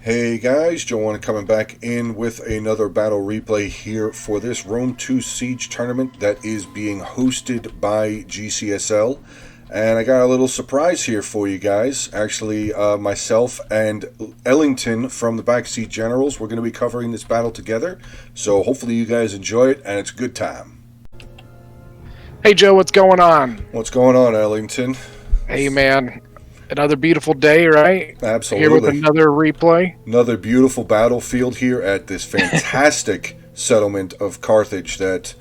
Hey guys, Joanna coming back in with another battle replay here for this Rome 2 Siege tournament that is being hosted by GCSL. And I got a little surprise here for you guys. Actually, myself and Ellington from the Backseat Generals, we're going to be covering this battle together. So hopefully you guys enjoy it, and it's a good time. Hey Joe, what's going on? What's going on, Ellington? Hey man, another beautiful day, right? Absolutely. Here with another replay. Another beautiful battlefield here at this fantastic settlement of Carthage that,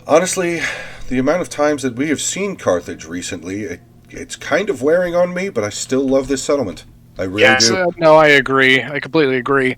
honestly, the amount of times that we have seen Carthage recently, it's kind of wearing on me, but I still love this settlement. I really do. No, I agree. I completely agree.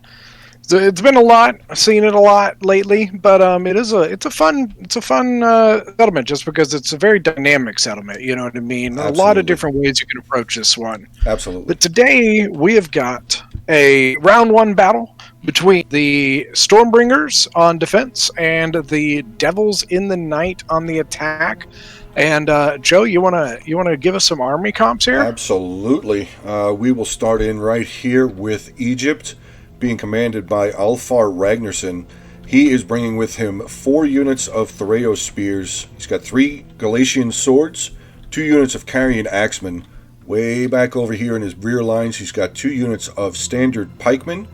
It's been a lot. I've seen it a lot lately, but it's a fun settlement just because it's a very dynamic settlement. You know what I mean? Absolutely. A lot of different ways you can approach this one. Absolutely. But today we have got a round one battle between the Stormbringers on defense and the Devils in the Night on the attack. And Joe, you wanna give us some army comps here? Absolutely. We will start in right here with Egypt, being commanded by Alfar Ragnarsson. He is bringing with him 4 units of Thoreos spears. He's got 3 Galatian swords, 2 units of Carian axemen. Way back over here in his rear lines, he's got 2 units of standard pikemen.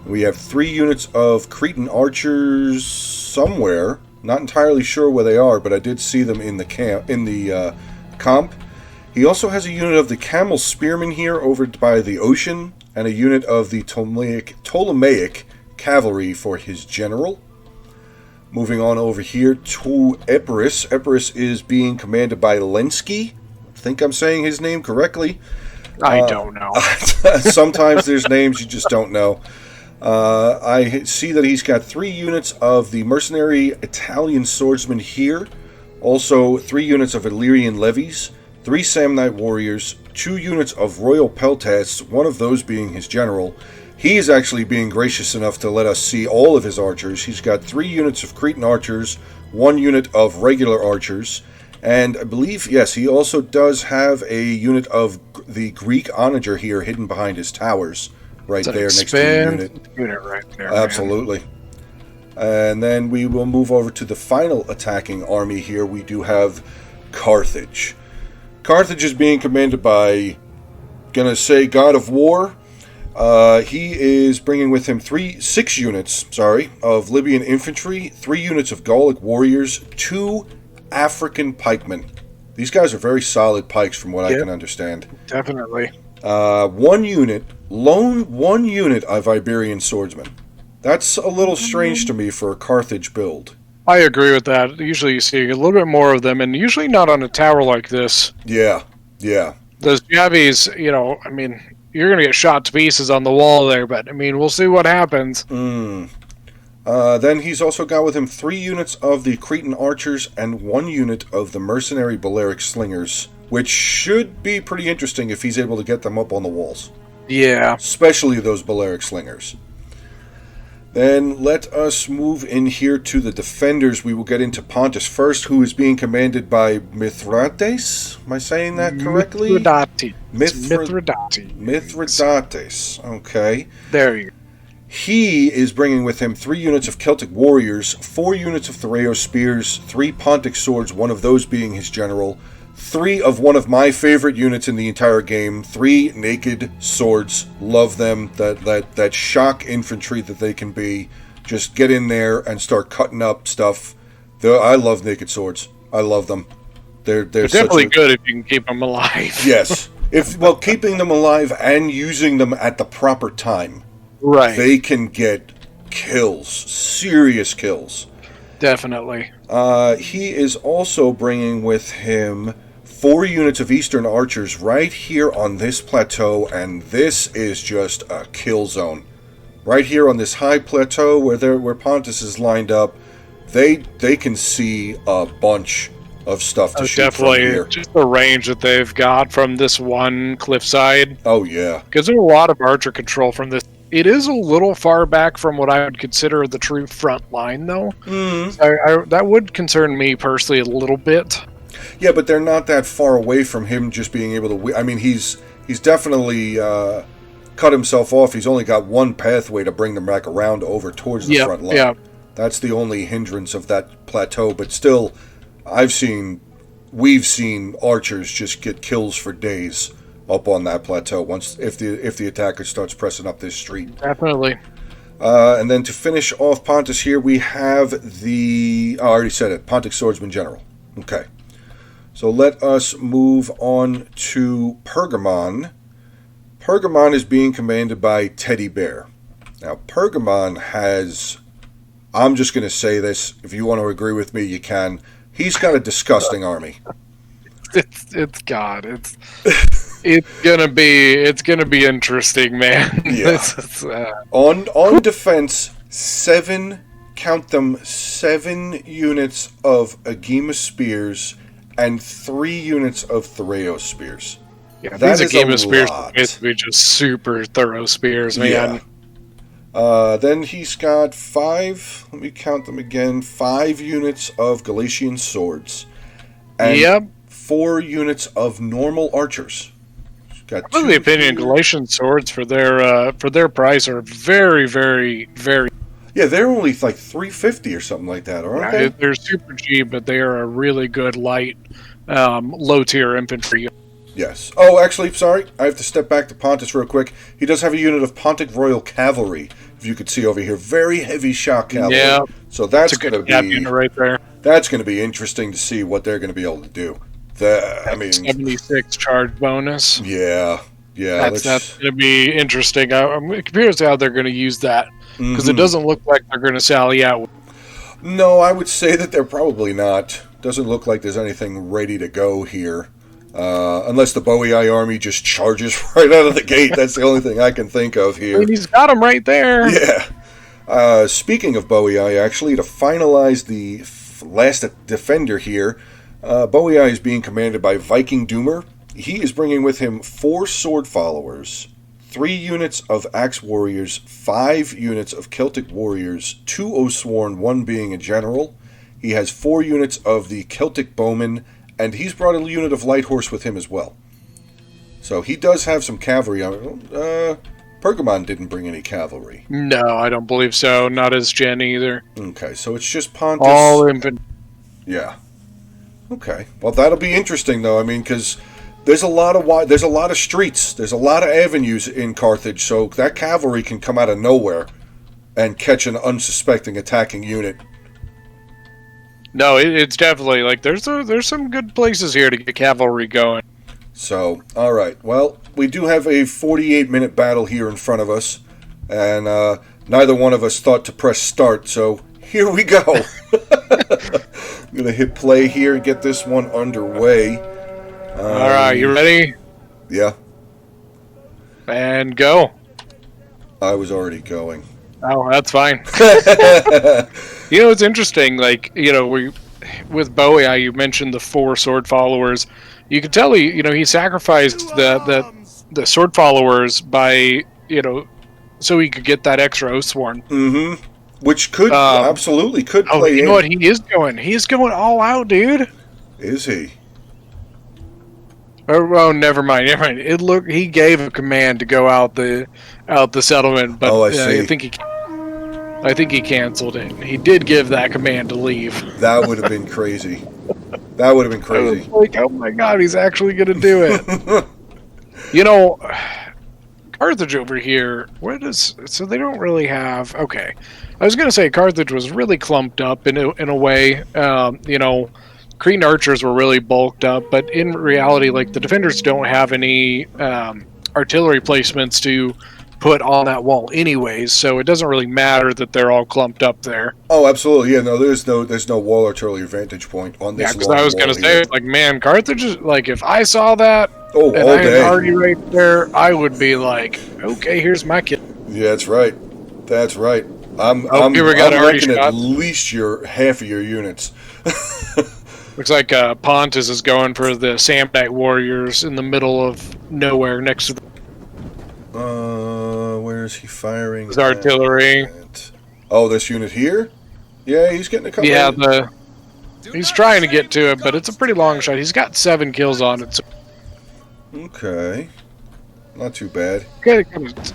We have 3 units of Cretan archers somewhere. Not entirely sure where they are, but I did see them in the comp. He also has a unit of the camel spearmen here over by the ocean, and a unit of the Ptolemaic cavalry for his general. Moving on over here to Epirus. Epirus is being commanded by Lenski. I think I'm saying his name correctly. I don't know. Sometimes there's names you just don't know. I see that he's got 3 units of the mercenary Italian swordsmen here. Also 3 units of Illyrian levies, 3 Samnite warriors, 2 units of royal peltasts, one of those being his general. He is actually being gracious enough to let us see all of his archers. He's got 3 units of Cretan archers, 1 unit of regular archers, and I believe, yes, he also does have a unit of the Greek onager here hidden behind his towers, right there next to the unit right there. Absolutely. Man. And then we will move over to the final attacking army here. We do have Carthage. Carthage is being commanded by, gonna say, God of War. He is bringing with him 6 units of Libyan infantry, 3 units of Gallic warriors, 2 African pikemen. These guys are very solid pikes from what I can understand. Definitely. 1 unit of Iberian swordsmen. That's a little strange to me for a Carthage build. I agree with that. Usually you see a little bit more of them, and usually not on a tower like this. Yeah. Those Javies, I mean, you're going to get shot to pieces on the wall there, but, I mean, we'll see what happens. Then he's also got with him 3 units of the Cretan archers and 1 unit of the mercenary Balearic slingers, which should be pretty interesting if he's able to get them up on the walls. Yeah. Especially those Balearic slingers. Then let us move in here to the defenders. We will get into Pontus first, who is being commanded by Mithridates. Am I saying that correctly? Mithridates. Okay. There you go. He is bringing with him 3 units of Celtic warriors, 4 units of Thoreos spears, 3 Pontic swords, one of those being his general, 3 of one of my favorite units in the entire game, 3 naked swords. Love them. That shock infantry that they can be. Just get in there and start cutting up stuff. I love naked swords. I love them. They're definitely good if you can keep them alive. Yes. Keeping them alive and using them at the proper time. Right. They can get kills. Serious kills. Definitely. He is also bringing with him 4 units of Eastern archers right here on this plateau, and this is just a kill zone. Right here on this high plateau where Pontus is lined up, they can see a bunch of stuff to shoot from here. Just the range that they've got from this one cliffside. Oh, yeah. Gives them a lot of archer control from this. It is a little far back from what I would consider the true front line, though. So that would concern me personally a little bit. Yeah, but they're not that far away from him just being able to... I mean, he's definitely cut himself off. He's only got one pathway to bring them back around over towards the front line. Yeah. That's the only hindrance of that plateau. But still, we've seen archers just get kills for days up on that plateau if the attacker starts pressing up this street. Definitely. And then to finish off Pontus here, we have I already said it, Pontic Swordsman General. Okay. So let us move on to Pergamon. Pergamon is being commanded by Teddy Bear. Now, Pergamon has, I'm just going to say this, if you want to agree with me, you can. He's got a disgusting army. It's gonna be interesting, man. Yeah. On defense, 7 units of Agema spears and 3 units of Thereo spears. Yeah, that these is Agema spears lot. basically just super thorough spears, man. Yeah. Then he's got 5, let me count them again, 5 units of Galatian swords. And 4 units of normal archers. Got I'm of the opinion Galatian swords for their price are very, very, very. Yeah, they're only like $350 or something like that, aren't they? They're super cheap, but they are a really good light, low tier infantry. Yes. Oh, actually, sorry, I have to step back to Pontus real quick. He does have a unit of Pontic Royal Cavalry, if you could see over here, very heavy shock cavalry. Yeah, so that's going to be unit right there. That's going to be interesting to see what they're going to be able to do. 76 charge bonus. Yeah. That's going to be interesting. I'm curious how they're going to use that because it doesn't look like they're going to sally out. No, I would say that they're probably not. Doesn't look like there's anything ready to go here, unless the Bowie army just charges right out of the gate. That's the only thing I can think of here. I mean, he's got them right there. Yeah. Speaking of Bowie, actually, to finalize the last defender here. Bowie is being commanded by Viking Doomer. He is bringing with him 4 sword followers, 3 units of axe warriors, 5 units of Celtic warriors, 2 Oathsworn, 1 being a general. He has 4 units of the Celtic bowmen, and he's brought a unit of light horse with him as well. So he does have some cavalry. Pergamon didn't bring any cavalry. No, I don't believe so. Not as Jen either. Okay, so it's just Pontus. All infantry. Yeah. Okay. Well, that'll be interesting, though. I mean, because there's a lot of streets, there's a lot of avenues in Carthage, so that cavalry can come out of nowhere and catch an unsuspecting attacking unit. No, it's definitely like there's some good places here to get cavalry going. So, all right. Well, we do have a 48-minute battle here in front of us, and neither one of us thought to press start. So here we go. I'm going to hit play here and get this one underway. All right, you ready? Yeah. And go. I was already going. Oh, that's fine. It's interesting. Like, with Bowie, you mentioned the 4 sword followers. You could tell he sacrificed the sword followers by, so he could get that extra Oathsworn. Mm-hmm. Which could absolutely could play in. You know what? He is going. He's going all out, dude. Is he? Oh, never mind. He gave a command to go out the settlement, but I see. I think he canceled it. He did give that command to leave. That would have been crazy. That would have been crazy. Like, oh my god, he's actually going to do it. Carthage over here, so they don't really have, okay. I was going to say Carthage was really clumped up in a way. Cretan archers were really bulked up, but in reality, like, the defenders don't have any artillery placements to put on that wall anyways, so it doesn't really matter that they're all clumped up there. Oh, absolutely. Yeah, no, there's no wall artillery vantage point on this. Yeah, because I was going to say, like, man, Carthage is, like, if I saw that, and I had already right there, I would be like, okay, here's my kid. Yeah, that's right. That's right. I'm reckoning at least half of your units. Looks like Pontus is going for the Samnite warriors in the middle of nowhere next to the... where is he firing? His artillery. Oh, this unit here? Yeah, he's getting a couple. Yeah, he's trying to get to it, but it's a pretty long shot. He's got 7 kills on it. So. Okay. Not too bad. Got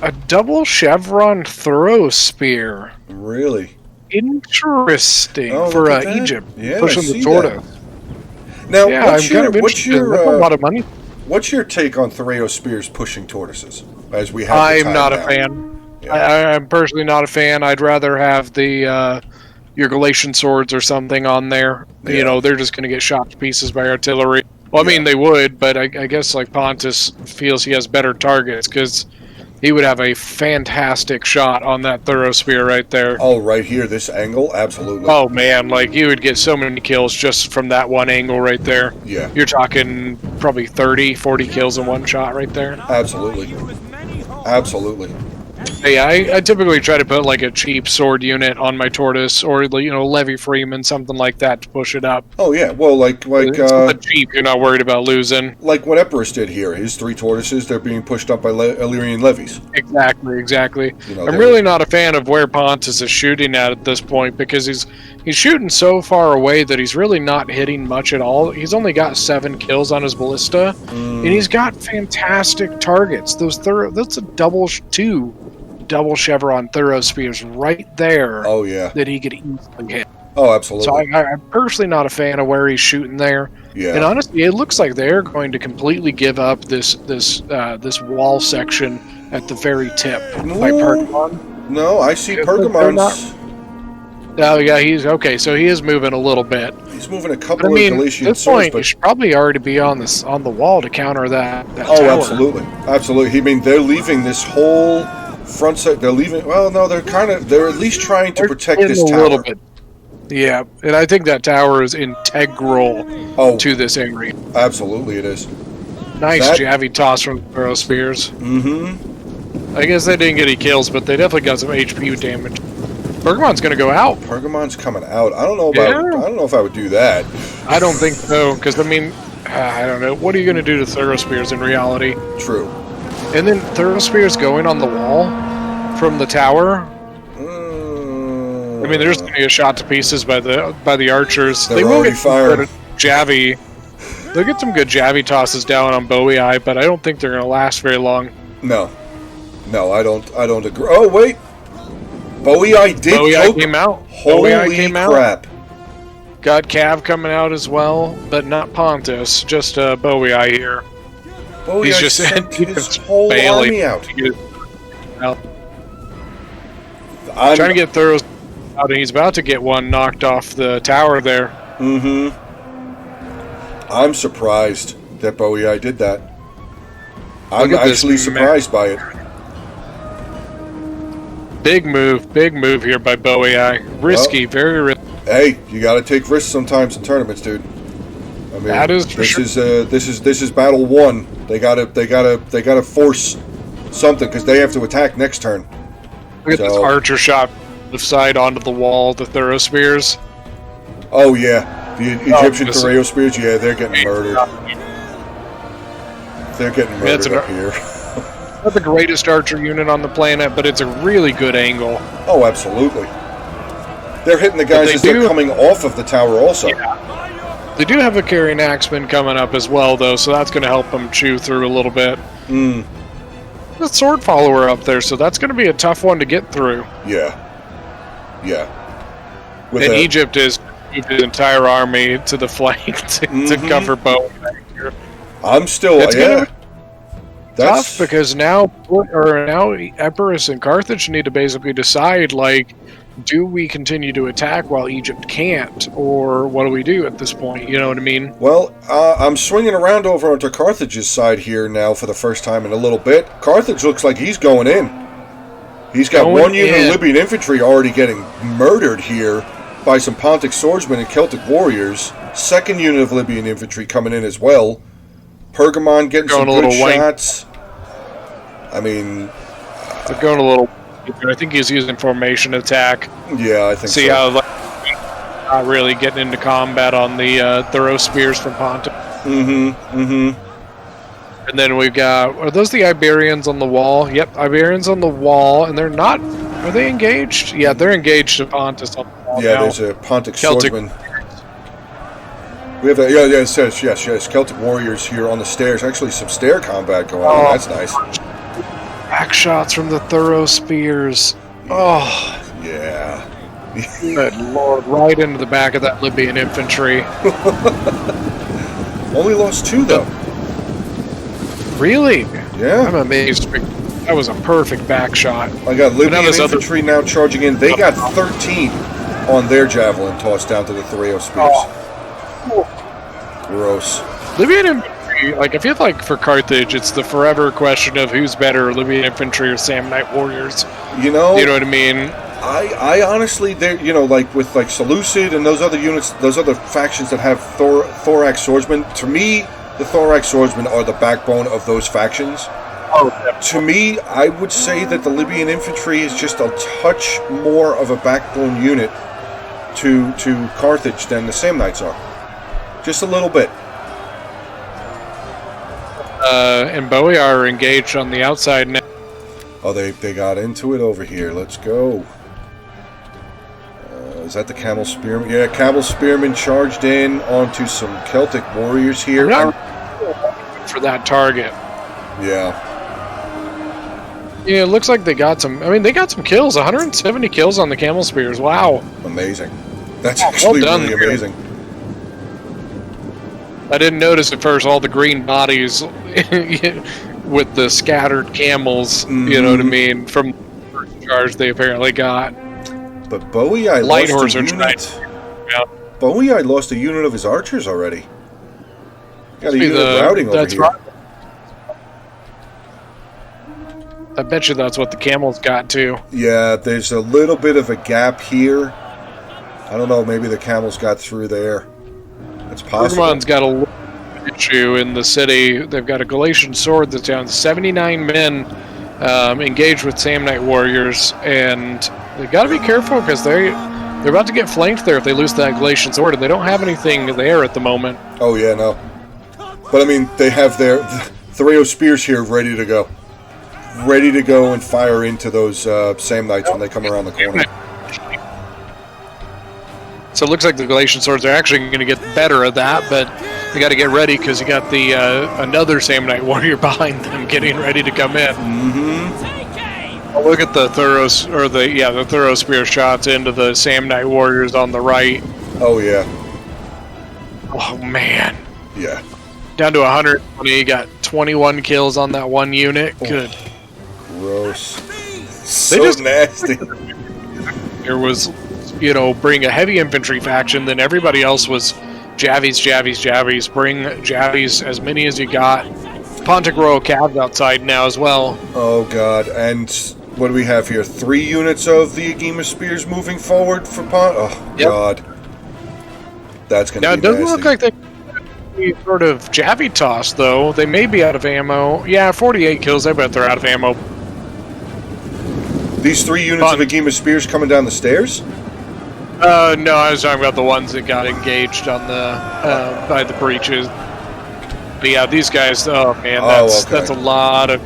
a double chevron throw spear. Really? Interesting Oh, for look at that. Egypt. Yeah, pushing I the see tortoise. that. Now, Yeah, what's I'm kind of interested. That's a lot of money. what's your take on Thoreo spears pushing tortoises? As we have the I'm time not a now? fan. Yeah. I'm personally not a fan. I'd rather have the your Galatian swords or something on there. Yeah. You know, they're just going to get shot to pieces by artillery. Well, I mean, they would, but I guess like Pontus feels he has better targets because he would have a fantastic shot on that thorough spear right there. Oh, right here, this angle, absolutely. Oh man, like you would get so many kills just from that one angle right there. Yeah. You're talking probably 30, 40 kills in one shot right there. Absolutely. Absolutely. Yeah, I typically try to put like a cheap sword unit on my tortoise, or you know, Levy Freeman, something like that to push it up. Oh yeah, well, like It's cheap, you're not worried about losing. like what Epirus did here. His 3 tortoises, they're being pushed up by Illyrian levies. Exactly. You know, I'm really not a fan of where Pontus is shooting at this point because he's shooting so far away that he's really not hitting much at all. He's only got 7 kills on his ballista, and he's got fantastic targets. That's a two double chevron thorough spears right there. Oh yeah. That he could easily hit. Oh, absolutely. So I'm personally not a fan of where he's shooting there. Yeah. And honestly, it looks like they're going to completely give up this wall section at the very tip by Pergamon. No, I see Pergamon's. Oh yeah, he's okay. So he is moving a little bit. He's moving a But couple I mean, of at Galatian this swords, point, but he should probably already be on the wall to counter that oh, tower. absolutely, absolutely. I mean, they're leaving this whole front side. They're leaving. Well, no, they're at least trying to protect this tower. A little bit. Yeah, and I think that tower is integral to this area. Absolutely, it is. Nice Javi toss from the Thorough Spears. Mm-hmm. I guess they didn't get any kills, but they definitely got some HP damage. Pergamon's going to go out. Pergamon's coming out. I don't know about. I don't know if I would do that. I don't think so, because I mean, I don't know. What are you going to do to Thorough Spears in reality? True. And then Thorough Spears going on the wall from the tower. I mean, they're just going to get shot to pieces by the archers. They will get fired. Javi. They'll get some good Javi tosses down on Bowie Eye, but I don't think they're going to last very long. No, I don't agree. Oh wait, Bowie Eye did. Bowie Eye came out. Holy crap! Got Cav coming out as well, but not Pontus. Just Bowie Eye here. Bowie Eye just sent his whole army out. I'm trying to get Thorough out, and he's about to get one knocked off the tower there. Mm-hmm. I'm surprised that Bowie Eye did that. I'm actually surprised by it. Big move here by Bowie Eye. Risky, very risky. Hey, you got to take risks sometimes in tournaments, dude. I mean, that is for sure. This is battle 1. They gotta force something because they have to attack next turn. Look at this archer shot the side onto the wall. The Thorough Spears. Oh yeah, the Egyptian Thoreo Spears. Yeah, they're getting murdered. They're getting murdered up here. Not the greatest archer unit on the planet, but it's a really good angle. Oh, absolutely. They're hitting the guys as they're coming off of the tower also. Yeah. They do have a carrying axeman coming up as well, though, so that's going to help them chew through a little bit. The sword follower up there, so that's going to be a tough one to get through. Yeah. And Egypt is moved his entire army to the flank to cover Bowie here. I'm still, That's tough because now Epirus and Carthage need to basically decide, like, do we continue to attack while Egypt can't, or what do we do at this point? You know what I mean? Well, I'm swinging around over onto Carthage's side here now for the first time in a little bit. Carthage looks like he's going in. He's got one unit of Libyan infantry already getting murdered here by some Pontic swordsmen and Celtic warriors. Second unit of Libyan infantry coming in as well. Pergamon getting some good shots. I mean, they're going a little. I think he's using formation attack. Yeah, I think so. See how not really getting into combat on the Thorough Spears from Pontic. And then we've got, are those the Iberians on the wall? Yep, Iberians on the wall, and they're not. Are they engaged? Yeah, they're engaged to Pontus on the wall. Yeah, there's a Pontic swordsman. We have it says yes, Celtic warriors here on the stairs. Actually, some stair combat going on. That's nice. Back shots from the thorough spears. Oh, Yeah. good lord. Right into the back of that Libyan infantry. Only lost 2, though. Really? Yeah. I'm amazed. That was a perfect back shot. I got Libyan infantry now charging in. They got 13 on their javelin tossed down to the Thoreo spears. Oh. Gross. Libyan infantry, like, I feel like for Carthage, it's the forever question of who's better, Libyan infantry or Samnite warriors. You know what I mean? I honestly, like with like Seleucid and those other units, those other factions that have thorax swordsmen, to me, the thorax swordsmen are the backbone of those factions. Oh, yeah. To me, I would say that the Libyan infantry is just a touch more of a backbone unit to Carthage than the Samnites are. Just a little bit. And Bowie are engaged on the outside now. Oh, they got into it over here. Let's go. Is that the Camel Spearmen? Yeah, Camel Spearmen charged in onto some Celtic warriors here. For that target. Yeah. Yeah, it looks like they got some. I mean, they got some kills. 170 kills on the Camel Spears. Wow. Amazing. That's actually well done, really amazing. I didn't notice at first all the green bodies with the scattered camels, you know what I mean, from the first charge they apparently got. But Bowie, I Light lost horse a are unit. yeah. Bowie, I lost a unit of his archers already. Got a unit routing over here. Right. I bet you that's what the camels got too. Yeah, there's a little bit of a gap here. I don't know, maybe the camels got through there. It's possible. Everyone's got a issue in the city. They've got a Galatian sword that's down. 79 men engaged with Samnite warriors, and they've got to be careful because they're about to get flanked there if they lose that Galatian sword, and they don't have anything there at the moment. Oh yeah, no. But I mean, they have their Thoreo spears here ready to go. Ready to go and fire into those Samnites when they come around the corner. So it looks like the Galatian swords are actually going to get better at that, but they got to get ready because you got the another Samnite warrior behind them getting ready to come in. Mm-hmm. Oh, look at the the thorough spear shots into the Samnite warriors on the right. Oh yeah. Oh man. Yeah. Down to 120. Got 21 kills on that one unit. Oh, good. Gross. So nasty. There was, bring a heavy infantry faction, then everybody else was Javies. Bring Javies, as many as you got. Pontic Royal Cavs outside now as well. Oh god, and what do we have here? 3 units of the Agema Spears moving forward for Pont. Oh god. That's going to be nasty. Now, it doesn't look like they sort of Javi toss, though. They may be out of ammo. Yeah, 48 kills. I bet they're out of ammo. These 3 units of Agema Spears coming down the stairs? No, I was talking about the ones that got engaged on the by the breaches. But yeah, these guys. Oh man, that's a lot of.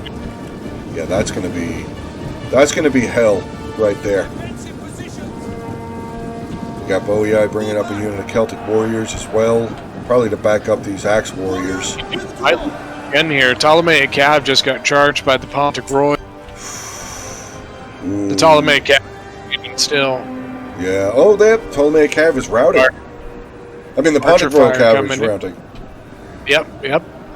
Yeah, that's gonna be hell right there. We got Bowie bringing up a unit of Celtic warriors as well, probably to back up these Axe warriors. In here, Ptolemaic Cav just got charged by the Pontic Roy. Ooh. The Ptolemaic Cav still. Yeah. Oh, that Ptolemaic Cav is routing. I mean, the Pontic Royal Cav is routing. Yep.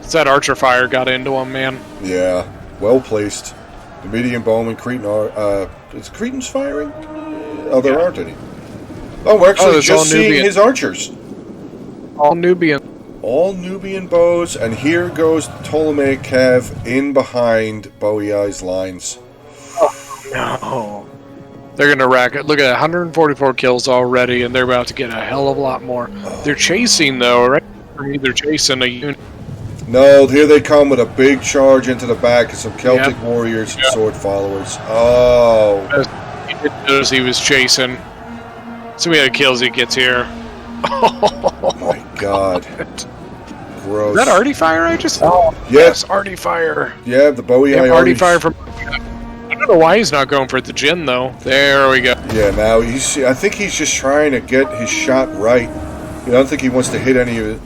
It's that archer fire got into him, man. Yeah. Well placed. The medium bowman, Cretan are. Is Cretan's firing? Oh, there aren't any. Oh, we're actually just seeing his archers. All Nubian. All Nubian bows, and here goes Ptolemaic Cav in behind Bowie's lines. Oh, no. They're going to rack it. Look at 144 kills already, and they're about to get a hell of a lot more. They're chasing, though, right? For me, they're chasing a unit. No, here they come with a big charge into the back of some Celtic warriors and sword followers. Oh. He didn't notice he was chasing. So many kills he gets here. Oh my god. Gross. Is that Artie Fire I just saw? Yes, Artie Fire. Yeah, the Bowie Artie Fire from... I don't know why he's not going for the Jin, though. There we go. Yeah, now I think he's just trying to get his shot right. I don't think he wants to hit any of it.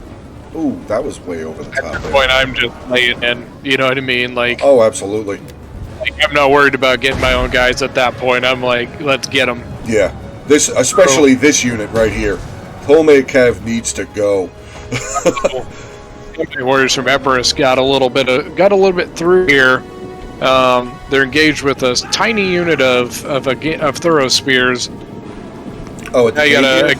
Ooh, that was way over the top. At that point, I'm just laying in. You know what I mean? Like. Oh, absolutely. I'm not worried about getting my own guys at that point. I'm like, let's get them. Yeah, especially this unit right here. Homemade Cav needs to go. Warriors from Epirus got a little bit through here. They're engaged with a tiny unit of thorough spears. Oh, at the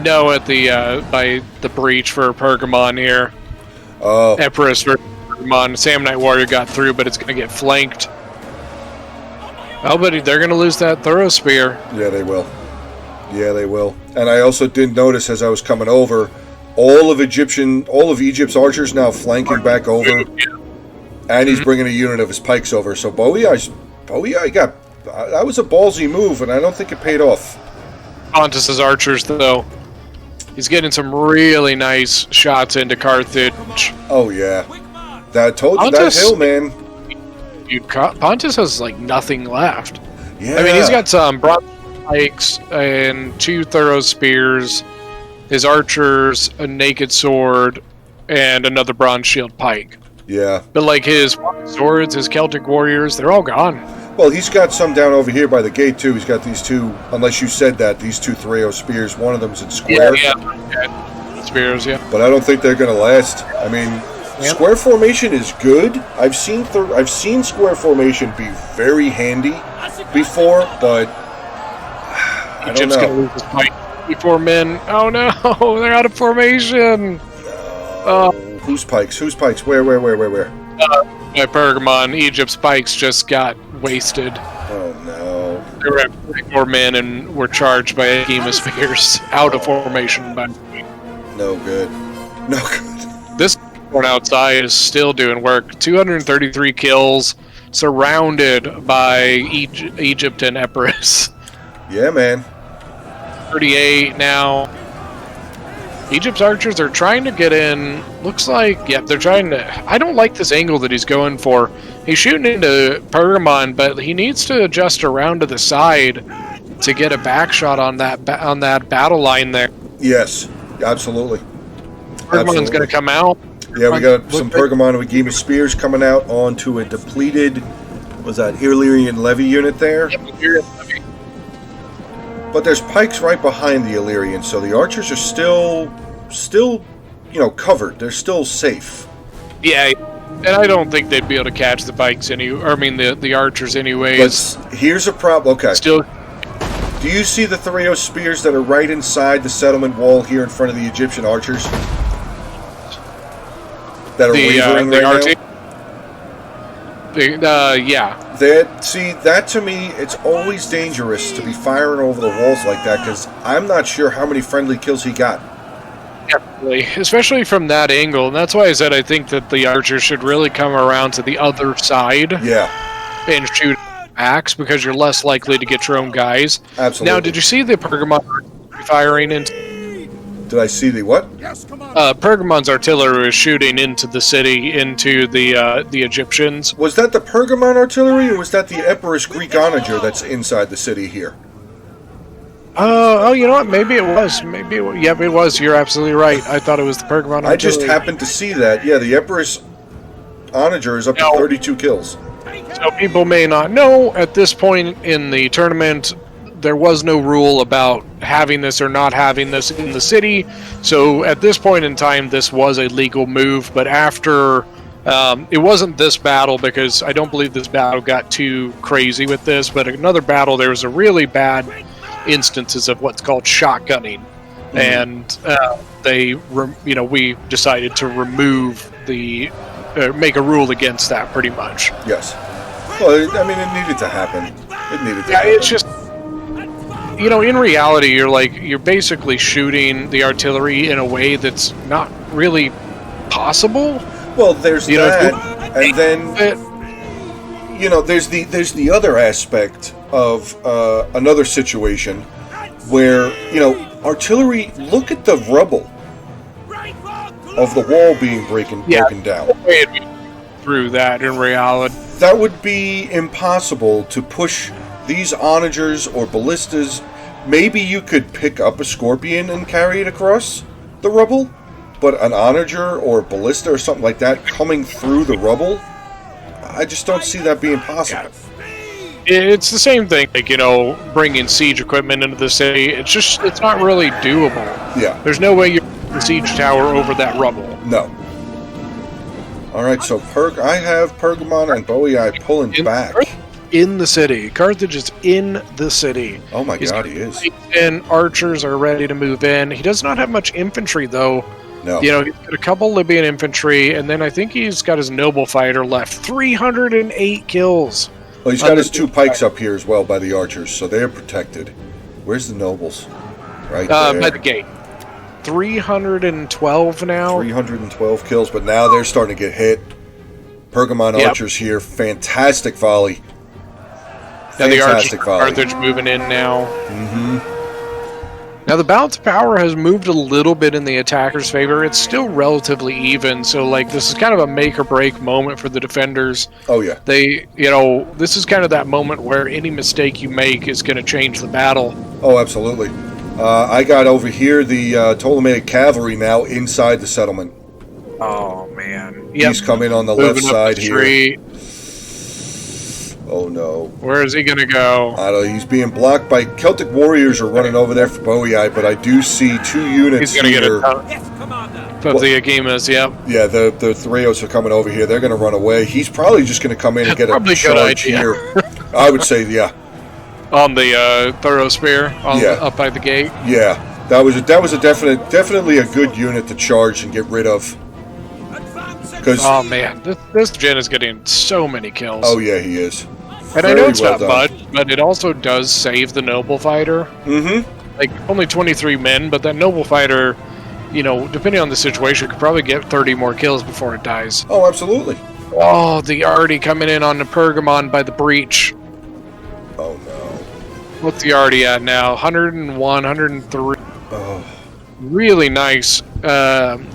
no, at the by the breach for Pergamon here. Oh, Epirus versus Pergamon. Samnite Warrior got through, but it's going to get flanked. Oh, but they're going to lose that thorough spear. Yeah, they will. Yeah, they will. And I also did notice as I was coming over, all of Egypt's archers now flanking back over, and he's bringing a unit of his pikes over. So Bowie got that was a ballsy move, and I don't think it paid off. Pontus's archers, though, he's getting some really nice shots into Carthage. Oh yeah, that hill, man. Dude, Pontus has like nothing left. Yeah, I mean, he's got some broad pikes and 2 thorough spears, his archers, a naked sword, and another bronze shield pike. Yeah. But like his swords, his Celtic warriors, they're all gone. Well, he's got some down over here by the gate too. He's got these 2, unless you said that, these 2 Threo spears. One of them's in square. Yeah. Spears, yeah. But I don't think they're going to last. I mean, square formation is good. I've seen square formation be very handy before, but I don't know. Going to lose his fight. 4 men. Oh no, they're out of formation. Whose pikes? Where? By Pergamon, Egypt's pikes just got wasted. Oh no. They were at 44 men and were charged by a team of spears out of formation. By no good. No good. This one outside is still doing work. 233 kills, surrounded by Egypt and Epirus. Yeah, man. 38 now. Egypt's archers are trying to get in. Looks like, yeah, they're trying to. I don't like this angle that he's going for. He's shooting into Pergamon, but he needs to adjust around to the side to get a back shot on that battle line there. Yes, absolutely. Pergamon's going to come out. Yeah, we got some Pergamon and Wigima spears coming out onto a depleted, was that Illyrian levy unit there? Yep, Illyrian levy. But there's pikes right behind the Illyrians, so the archers are still, covered. They're still safe. Yeah, and I don't think they'd be able to catch the pikes the archers anyways. But here's a problem. Okay. Still. Do you see the Threo spears that are right inside the settlement wall here in front of the Egyptian archers? That are wavering right now? Yeah. That to me, it's always dangerous to be firing over the walls like that, because I'm not sure how many friendly kills he got. Definitely, especially from that angle. And that's why I said I think that the archers should really come around to the other side. Yeah. And shoot axe, because you're less likely to get your own guys. Absolutely. Now, did you see the Pergamon firing into... Did I see the what? Pergamon's artillery was shooting into the city, into the Egyptians. Was that the Pergamon artillery, or was that the Epirus Greek onager that's inside the city here? Oh, you know what? Maybe it was. Yeah, it was. You're absolutely right. I thought it was the Pergamon artillery. I just happened to see that. Yeah, the Epirus onager is up to 32 kills. So people may not know, at this point in the tournament, there was no rule about having this or not having this in the city. So at this point in time, this was a legal move. But after, it wasn't this battle, because I don't believe this battle got too crazy with this. But another battle, there was a really bad instances of what's called shotgunning. Mm-hmm. And we decided to remove make a rule against that, pretty much. Yes. Well, I mean, it needed to happen. It's just... in reality, you're basically shooting the artillery in a way that's not really possible. Well, there's that, and then there's the other aspect of another situation where artillery. Look at the rubble of the wall being broken down. Through that, in reality, that would be impossible to push these onagers or ballistas. Maybe you could pick up a scorpion and carry it across the rubble, but an onager or a ballista or something like that coming through the rubble, I just don't see that being possible. It's the same thing, like, bringing siege equipment into the city. It's not really doable. Yeah. There's no way you the siege tower over that rubble. No. All right, so I have Pergamon and Boii pulling back. In the city. Carthage is in the city. Oh my God, he is. And archers are ready to move in. He does not have much infantry, though. No. He's got a couple Libyan infantry, and then I think he's got his noble fighter left. 308 kills. Well, he's got his 2 pikes up here as well by the archers, so they're protected. Where's the nobles? Right there. By the gate. 312 now. 312 kills, but now they're starting to get hit. Pergamon archers here. Fantastic volley. Fantastic volley. Carthage moving in now. Mm-hmm. Now the balance of power has moved a little bit in the attacker's favor. It's still relatively even, so this is kind of a make or break moment for the defenders. Oh yeah. This is kind of that moment where any mistake you make is going to change the battle. Oh, absolutely. I got over here the Ptolemaic cavalry now inside the settlement. Oh man. He's coming on the left side here. Oh no. Where is he going to go? I don't know. He's being blocked by Celtic warriors are running over there for Boii, but I do see 2 units He's going to get here. Of the Agimas, yep. Yeah, the Threos are coming over here. They're going to run away. He's probably just going to come in and get a charge here. I would say, yeah. On the Thorough Spear, up by the gate. Yeah, that was definitely a good unit to charge and get rid of. Oh man, this gen is getting so many kills. Oh yeah, he is. And I know it's not much, but it also does save the noble fighter. Mm-hmm. Like only 23 men, but that noble fighter, depending on the situation, could probably get 30 more kills before it dies. Oh, absolutely. Oh, the Arty coming in on the Pergamon by the breach. Oh no. What's the Arty at now? 101, 103. Oh. Really nice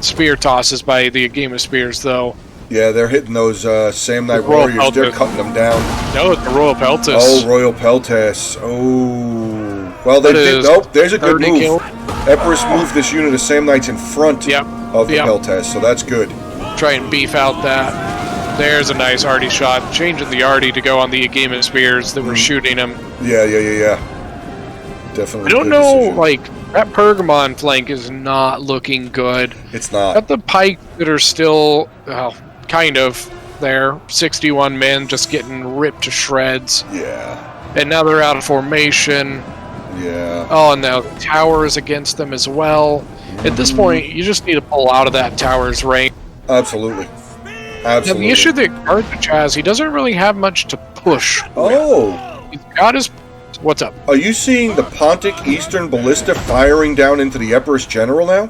spear tosses by the Agima spears, though. Yeah, they're hitting those Samnite warriors. Peltas. They're cutting them down. No, it's the Royal Peltas. Oh, Royal Peltas. Oh. Well, they did. Nope, there's a good move. Kill. Epirus moved this unit of Samnites in front of the Peltas, so that's good. Try and beef out that. There's a nice Arty shot. Changing the Arty to go on the Agima spears that were shooting him. Yeah. Definitely. I don't know, that Pergamon flank is not looking good. It's not. Got the pike that are still, kind of there. 61 men just getting ripped to shreds. Yeah. And now they're out of formation. Yeah. Oh, and now the tower is against them as well. At this point, you just need to pull out of that tower's range. Absolutely. Now, the issue that Carthage has, he doesn't really have much to push. Oh. He's got his... What's up? Are you seeing the Pontic Eastern Ballista firing down into the Epirus General now?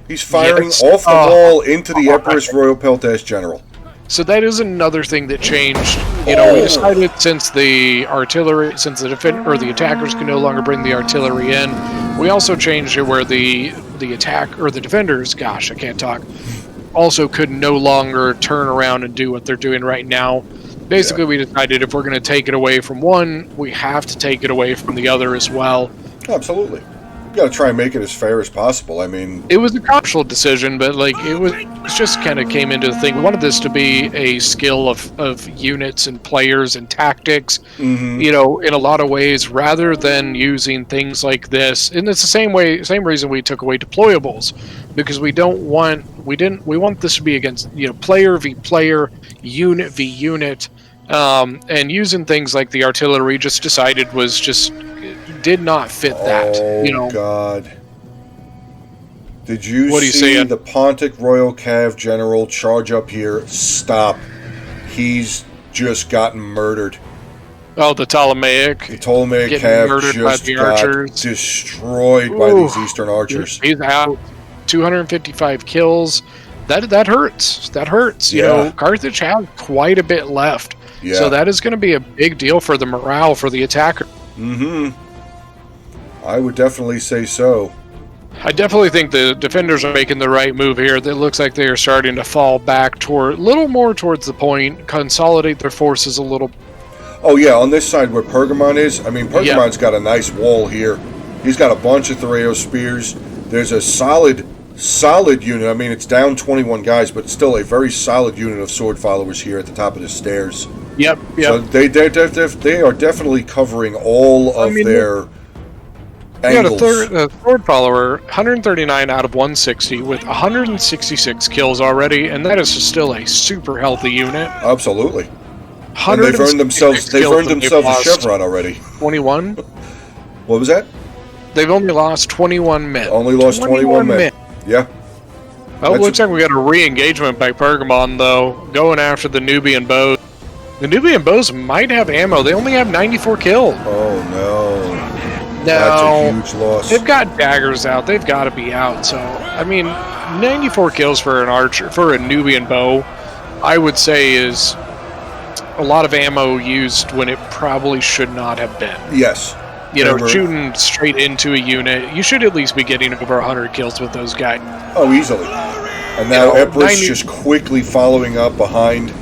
He's firing off the wall into the Epirus Royal Peltas General. So that is another thing that changed. We decided since the attackers can no longer bring the artillery in, we also changed it where the defenders, gosh, I can't talk, also could no longer turn around and do what they're doing right now. Basically, we decided if we're going to take it away from one, we have to take it away from the other as well. Absolutely. You got to try and make it as fair as possible. I mean, it was a controversial decision, but it just kind of came into the thing. We wanted this to be a skill of units and players and tactics, in a lot of ways, rather than using things like this. And it's the same reason we took away deployables, because we want this to be against player v player, unit v unit, and using things like the artillery did not fit that. Oh, God. Did you see the Pontic Royal Cav General charge up here? Stop. He's just gotten murdered. Oh, the Ptolemaic. The Ptolemaic Cav just got destroyed by these Eastern archers. He's out. 255 kills. That hurts. That hurts. Carthage has quite a bit left. Yeah. So that is going to be a big deal for the morale for the attacker. Mm-hmm. I would definitely say so. I definitely think the defenders are making the right move here. It looks like they are starting to fall back a little more towards the point, consolidate their forces a little. Oh yeah, on this side where Pergamon is, Pergamon's got a nice wall here. He's got a bunch of Thoreo spears. There's a solid solid unit. I mean, it's down 21 guys, but still a very solid unit of sword followers here at the top of the stairs. Yep. So they are definitely covering all of their angles. A sword follower, 139 out of 160 with 166 kills already, and that is still a super healthy unit. Absolutely. And they've earned themselves a chevron already. 21? What was that? They've only lost 21 men. Only lost 21 men. Yeah. Oh, it looks like we got a re-engagement by Pergamon, though, going after the Nubian bows. The Nubian bows might have ammo. They only have 94 kills. Oh, no. No. That's a huge loss. They've got daggers out. They've got to be out. So, I mean, 94 kills for an archer, for a Nubian bow, I would say is a lot of ammo used when it probably should not have been. Yes. You know, shooting straight into a unit, you should at least be getting over 100 kills with those guys. Oh, easily. And now Empress just quickly following up behind.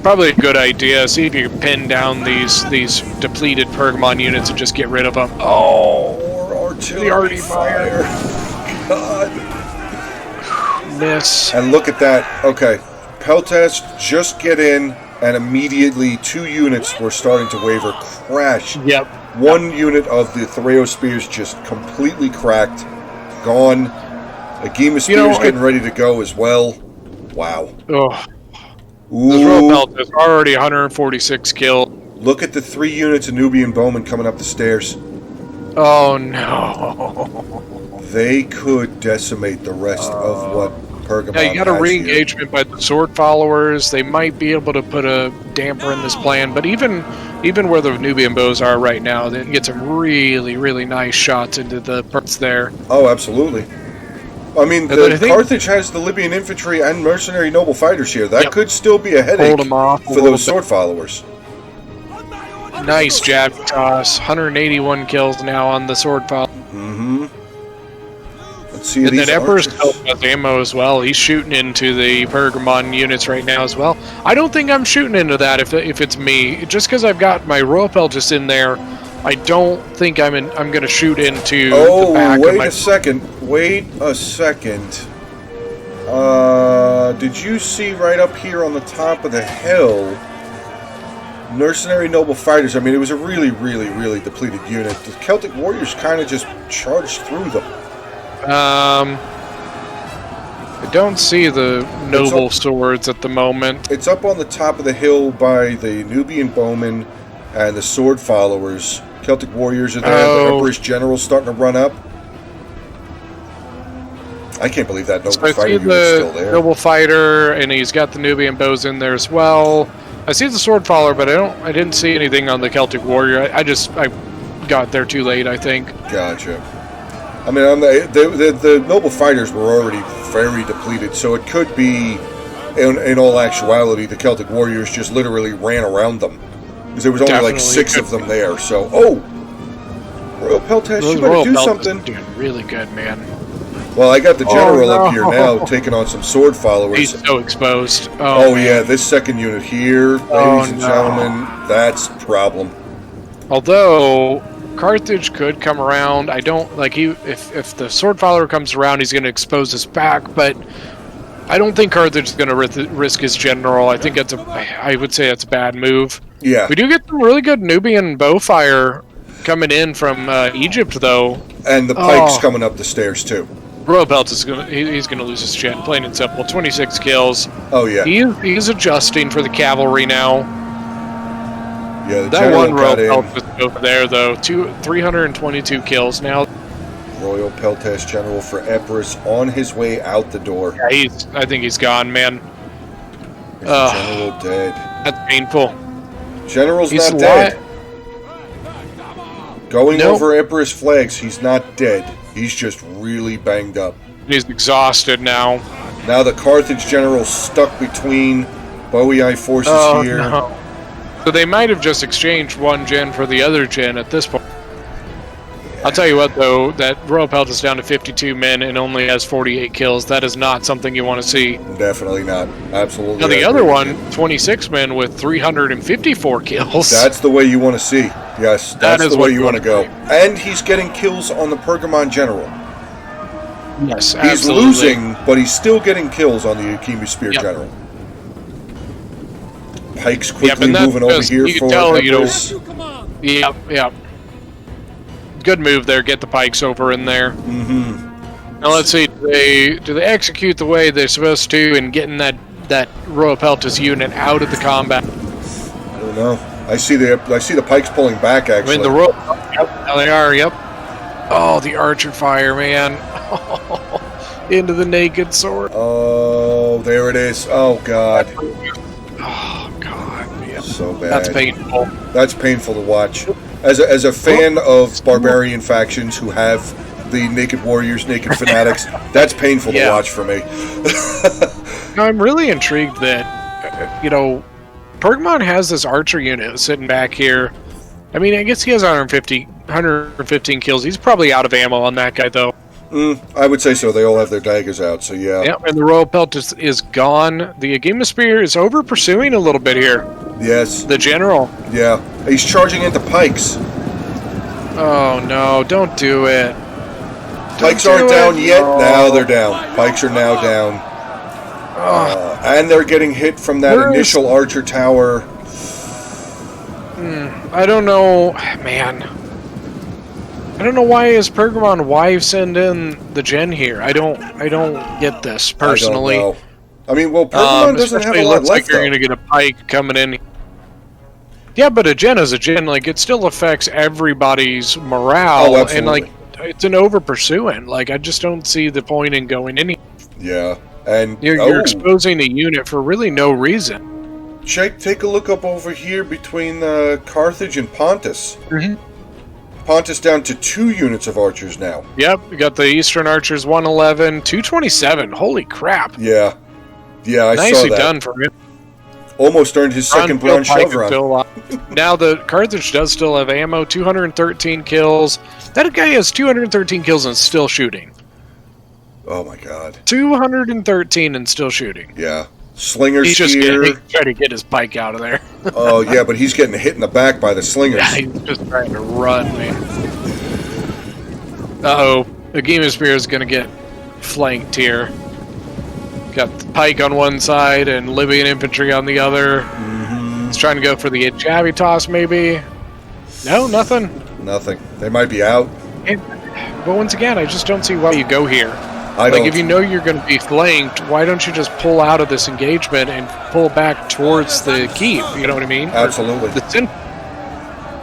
Probably a good idea. See if you can pin down these depleted Pergamon units and just get rid of them. Oh, more artillery fire. God. Miss. And look at that. Okay. Peltast just get in, and immediately 2 units were starting to waver. Crash. Yep. One unit of the Thereo Spears just completely cracked. Gone. A Gema Spears getting ready to go as well. Wow. Oh. Ooh. This row belt is already 146 killed. Look at the 3 units of Nubian Bowmen coming up the stairs. Oh, no. They could decimate the rest of what Pergamon has. Yeah, you got a re-engagement by the sword followers. They might be able to put a damper in this plan, but even where the Nubian bows are right now, they can get some really, really nice shots into the parts there. Oh, absolutely. I mean, Carthage has the Libyan infantry and mercenary noble fighters here. That could still be a headache for those sword followers. Nice jab toss. 181 kills now on the sword follower. Mm-hmm. Let's see and these then Emperor still archers. has ammo as well. He's shooting into the Pergamon units right now as well. I don't think I'm shooting into that if it's me. Just because I've got my Royal Peltast in there, I don't think I'm going to shoot into the back of my... Wait a second. Did you see right up here on the top of the hill, mercenary noble fighters? I mean, it was a really, really, really depleted unit. The Celtic warriors kind of just charged through them. I don't see the noble swords at the moment. It's up on the top of the hill by the Nubian bowmen and the sword followers. Celtic warriors are there. The Emperor's general's starting to run up. I can't believe that noble fighter unit's still there. Noble fighter, and he's got the Nubian bows in there as well. I see the sword follower, but I didn't see anything on the Celtic warrior. I got there too late, I think. Gotcha. I mean, the noble fighters were already very depleted, so it could be, in all actuality, the Celtic warriors just literally ran around them. Because there was only like 6 of them there, so... Royal Peltast, you better do something. Doing really good, man. Well, I got the general up here now, taking on some sword followers. He's so exposed. Oh yeah, this second unit here, ladies and gentlemen, that's a problem. Although... Carthage could come around. I don't like if the sword follower comes around, he's going to expose his back. But I don't think Carthage is going to risk his general. I think I would say that's a bad move. Yeah, we do get some really good Nubian bow fire coming in from Egypt, though, and the pikes coming up the stairs too. Royal Belt is he's going to lose his gen, plain and simple. 26 kills. Oh yeah, he's adjusting for the cavalry now. Yeah, that one Royal Peltast over there, though, 322 kills now. Royal Peltast General for Empress on his way out the door. Yeah, I think he's gone, man. General dead. That's painful. General's not dead. Going over Empress flags, he's not dead. He's just really banged up. He's exhausted now. Now the Carthage General's stuck between Boii forces here. No. So they might have just exchanged one gen for the other gen at this point. Yeah. I'll tell you what, though, that Royal Peltast is down to 52 men and only has 48 kills. That is not something you want to see. Definitely not. Absolutely. Now the other one, 26 men with 354 kills. That's the way you want to see. Yes, that's the way you want to go. And he's getting kills on the Pergamon General. Yes, He's absolutely. losing, but he's still getting kills on the Akimi Spear General. Pike's quickly moving over here for Empress. Yep. Good move there. Get the pikes over in there. Mm-hmm. Now let's see. Do they execute the way they're supposed to and getting that Royal Peltis unit out of the combat? I don't know. I see the pikes pulling back. Actually, I mean the Royal. Yep, they are. Yep. Oh, the archer fire, man! Into the naked sword. Oh, there it is. Oh God. Oh God, man. So bad. That's painful. That's painful to watch. As a fan of barbarian factions who have the naked warriors, naked fanatics, that's painful to watch for me. I'm really intrigued that, Pergamon has this archer unit sitting back here. I mean, I guess he has 115 kills. He's probably out of ammo on that guy, though. I would say so. They all have their daggers out, so yeah. Yep, and the Royal Pelt is gone. The Agema Spear is over pursuing a little bit here. Yes. The general. Yeah. He's charging into pikes. Oh, no. Don't do it. Pikes aren't down yet. Now they're down. Pikes are now down. And they're getting hit from that initial archer tower. I don't know. Man. I don't know why is why send in the gen here. I don't get this personally. I don't know. I mean, well, Pergamon doesn't have a lot left. Like you're going to get a pike coming in. Yeah, but a gen is a gen. Like it still affects everybody's morale. Oh, absolutely. And like it's an over pursuing. Like I just don't see the point in going any. Yeah, and you're exposing a unit for really no reason. Jake, take a look up over here between Carthage and Pontus. Mm-hmm. Pontus down to 2 units of archers now. Yep, we got the Eastern Archers 111, 227. Holy crap. Yeah. Yeah, I saw that. Nicely done for him. Almost earned his second bronze chevron. Now the Carthage does still have ammo, 213 kills. That guy has 213 kills and still shooting. Oh my god. 213 and still shooting. Yeah. Slinger he's spear. He's trying to get his pike out of there. Oh yeah, but he's getting hit in the back by the slingers. Yeah, he's just trying to run, man. Uh-oh. The Agema Spear is going to get flanked here. Got the pike on one side and Libyan infantry on the other. Mm-hmm. He's trying to go for the Javi toss, maybe. No, nothing. Nothing. They might be out. But once again, I just don't see why you go here. If you know you're going to be flanked, why don't you just pull out of this engagement and pull back towards the keep? You know what I mean? Absolutely.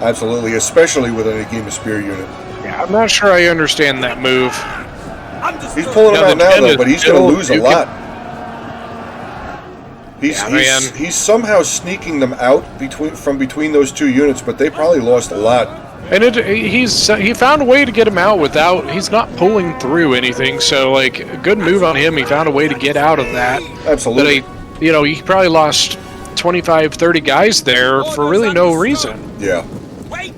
Absolutely, especially with an Agema Spear unit. Yeah, I'm not sure I understand that move. He's pulling him out now, though, but he's going to lose a lot. He's somehow sneaking them out from between those 2 units, but they probably lost a lot. And he found a way to get him out without, he's not pulling through anything, so like a good move on him. He found a way to get out of that. Absolutely. But he probably lost 25, 30 guys there for really no reason. Yeah.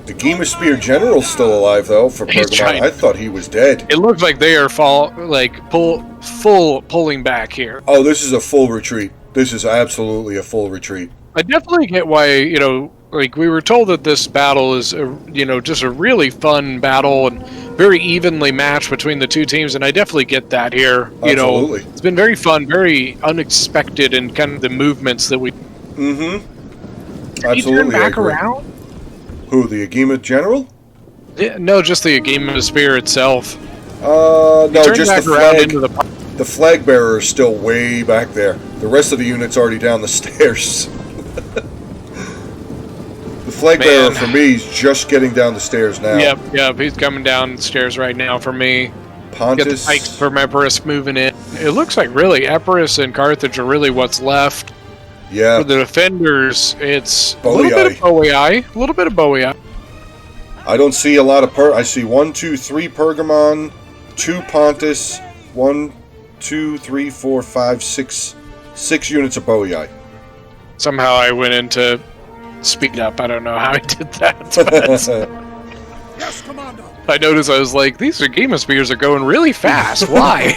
The Agema Spear General's still alive though for Pergamon. I thought he was dead. It looks like they are full pulling back here. Oh, this is a full retreat. This is absolutely a full retreat. I definitely get why, we were told that this battle is, just a really fun battle and very evenly matched between the 2 teams, and I definitely get that here. Absolutely. It's been very fun, very unexpected, and kind of the movements that we. Mm-hmm. Absolutely. He turn back around. Who, the Agema General? Yeah, no, just the Agema Spear itself. No, just the flag. Into the flag bearer is still way back there. The rest of the unit's already down the stairs. The flag bearer for me is just getting down the stairs now. Yep, he's coming down the stairs right now for me. Pontus. Got the pikes from Epirus moving in. It looks like really Epirus and Carthage are really what's left. Yeah. For the defenders, it's Bowie a little bit of Bowie. I don't see a lot of I see 1, 2, 3 Pergamon, 2 Pontus, 1, 2, 3, 4, 5, 6 units of Bowie. Somehow I went into speed up. I don't know how I did that. Yes, Commander. I noticed I was like, these Agema Spears are going really fast. Why?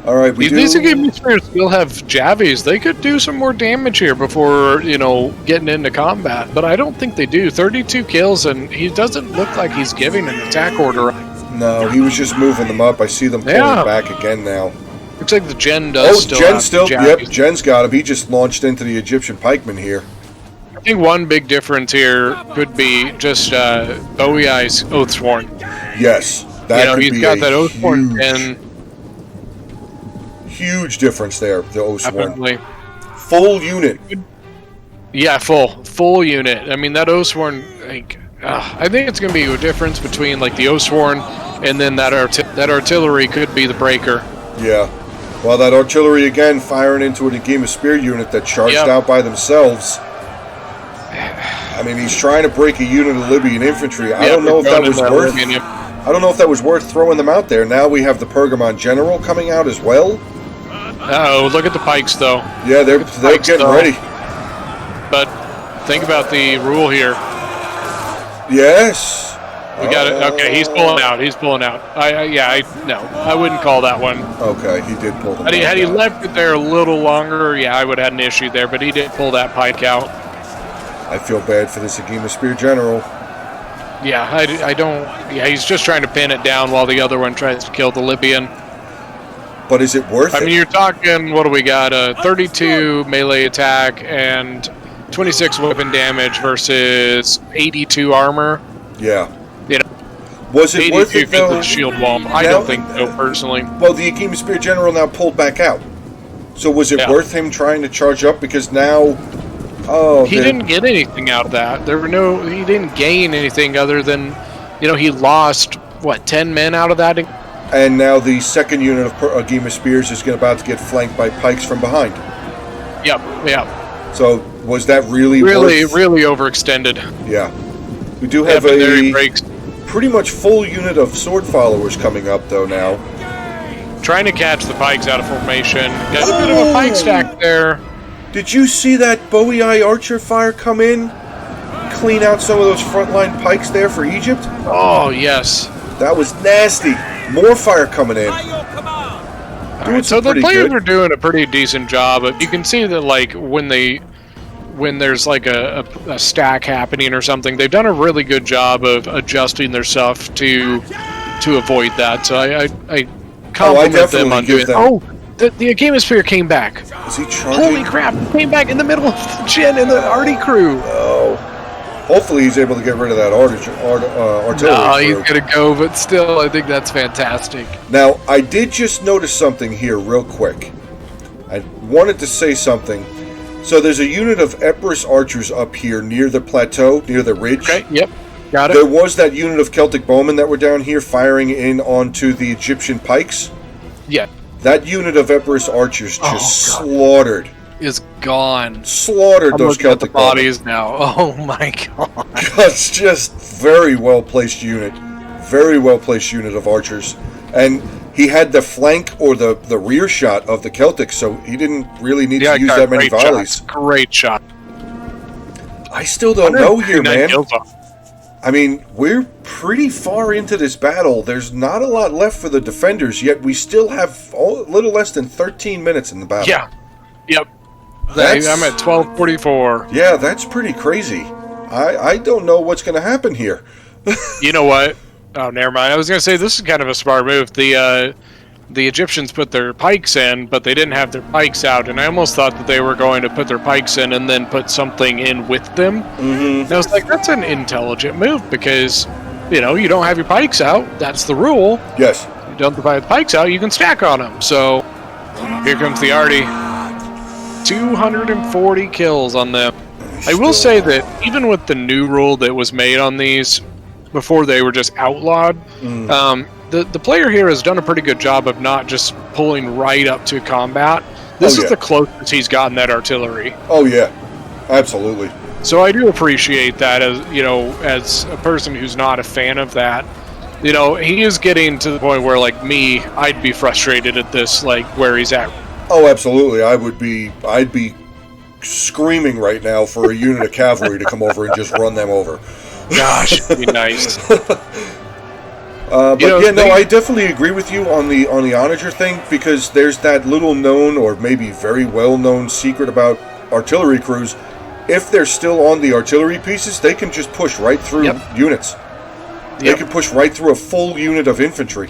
All right, these Agema Spears still have Javies. They could do some more damage here before, getting into combat. But I don't think they do. 32 kills, and he doesn't look like he's giving an attack order. No, he was just moving them up. I see them pulling back again now. Looks like the Gen does still Gen have still, the yep, Gen's got him. He just launched into the Egyptian pikemen here. I think one big difference here could be just Bowie's Oathsworn. Yes, that could he's be got that Oathsworn Gen. Huge difference there, the Oathsworn. Definitely. Full unit. Yeah, full unit. I mean, that Oathsworn, like, I think it's going to be a difference between, like, the Oathsworn and then that artillery could be the breaker. Yeah. Well, that artillery, again, firing into an Agema Spear unit that charged out by themselves. I mean, he's trying to break a unit of Libyan infantry. I don't know if that was worth... I don't know if that was worth throwing them out there. Now we have the Pergamon General coming out as well. Uh-oh, look at the pikes, though. Yeah, they're getting ready. But think about the rule here. Yes. We got it. Okay, he's pulling out. He's pulling out. No, I wouldn't call that one. Okay, he did pull them out. Had he left it there a little longer, yeah, I would have had an issue there, but he did pull that pike out. I feel bad for this Agema Spear General. Yeah, I don't... Yeah, he's just trying to pin it down while the other one tries to kill the Libyan. But is it worth it? I mean, you're talking, what do we got? 32 melee attack and 26 weapon damage versus 82 armor. Yeah. You know, was it worth it, though? The shield wall. I don't think so, personally. Well, the Agema Spear General now pulled back out. So was it worth him trying to charge up? Because now... Oh, he didn't get anything out of that. He didn't gain anything other than, he lost, 10 men out of that? And now the second unit of Agema Spears is about to get flanked by pikes from behind. Yep. So was that really overextended? Yeah. We do have a pretty much full unit of sword followers coming up, though, now. Trying to catch the pikes out of formation. Got a bit of a pike stack there. Did you see that Bowie Eye archer fire come in? Clean out some of those frontline pikes there for Egypt? Oh, yes. That was nasty. More fire coming in. Right, so the players are doing a pretty decent job. But you can see that, like, when there's like a stack happening or something, they've done a really good job of adjusting their stuff to avoid that. So I compliment them on doing that. Oh, the Agema Spear came back. Is he charging? Holy crap! He came back in the middle of the Gen and the Arty crew. Oh. Hopefully he's able to get rid of that artillery. No, he's going to go, but still, I think that's fantastic. Now, I did just notice something here real quick. I wanted to say something. So there's a unit of Epirus archers up here near the plateau, near the ridge. Okay, yep, got it. There was that unit of Celtic bowmen that were down here firing in onto the Egyptian pikes. Yeah. That unit of Epirus archers just slaughtered. Is gone. Slaughtered those Celtic bodies now. Oh my god. That's just very well placed unit. Very well placed unit of archers. And he had the flank or the rear shot of the Celtics, so he didn't really need to use that many volleys. Great shot. I still don't know here, man. I mean, we're pretty far into this battle. There's not a lot left for the defenders, yet we still have a little less than 13 minutes in the battle. Yeah. Yep. I'm at 12:44. Yeah, that's pretty crazy. I don't know what's going to happen here. You know what? Oh, never mind. I was going to say this is kind of a smart move. The Egyptians put their pikes in, but they didn't have their pikes out, and I almost thought that they were going to put their pikes in and then put something in with them. Mm-hmm. And I was like, that's an intelligent move because, you don't have your pikes out. That's the rule. Yes. You don't have the pikes out, you can stack on them. So here comes the Arty. 240 kills on them. I will say that even with the new rule that was made on these before they were just outlawed, the player here has done a pretty good job of not just pulling right up to combat. This is the closest he's gotten that artillery. Oh yeah, absolutely. So I do appreciate that as a person who's not a fan of that. He is getting to the point where, like me, I'd be frustrated at this, like where he's at. Oh, absolutely. I'd be screaming right now for a unit of cavalry to come over and just run them over. Gosh, it'd be nice. I definitely agree with you on the onager thing, because there's that little known or maybe very well known secret about artillery crews. If they're still on the artillery pieces, they can just push right through units. They could push right through a full unit of infantry,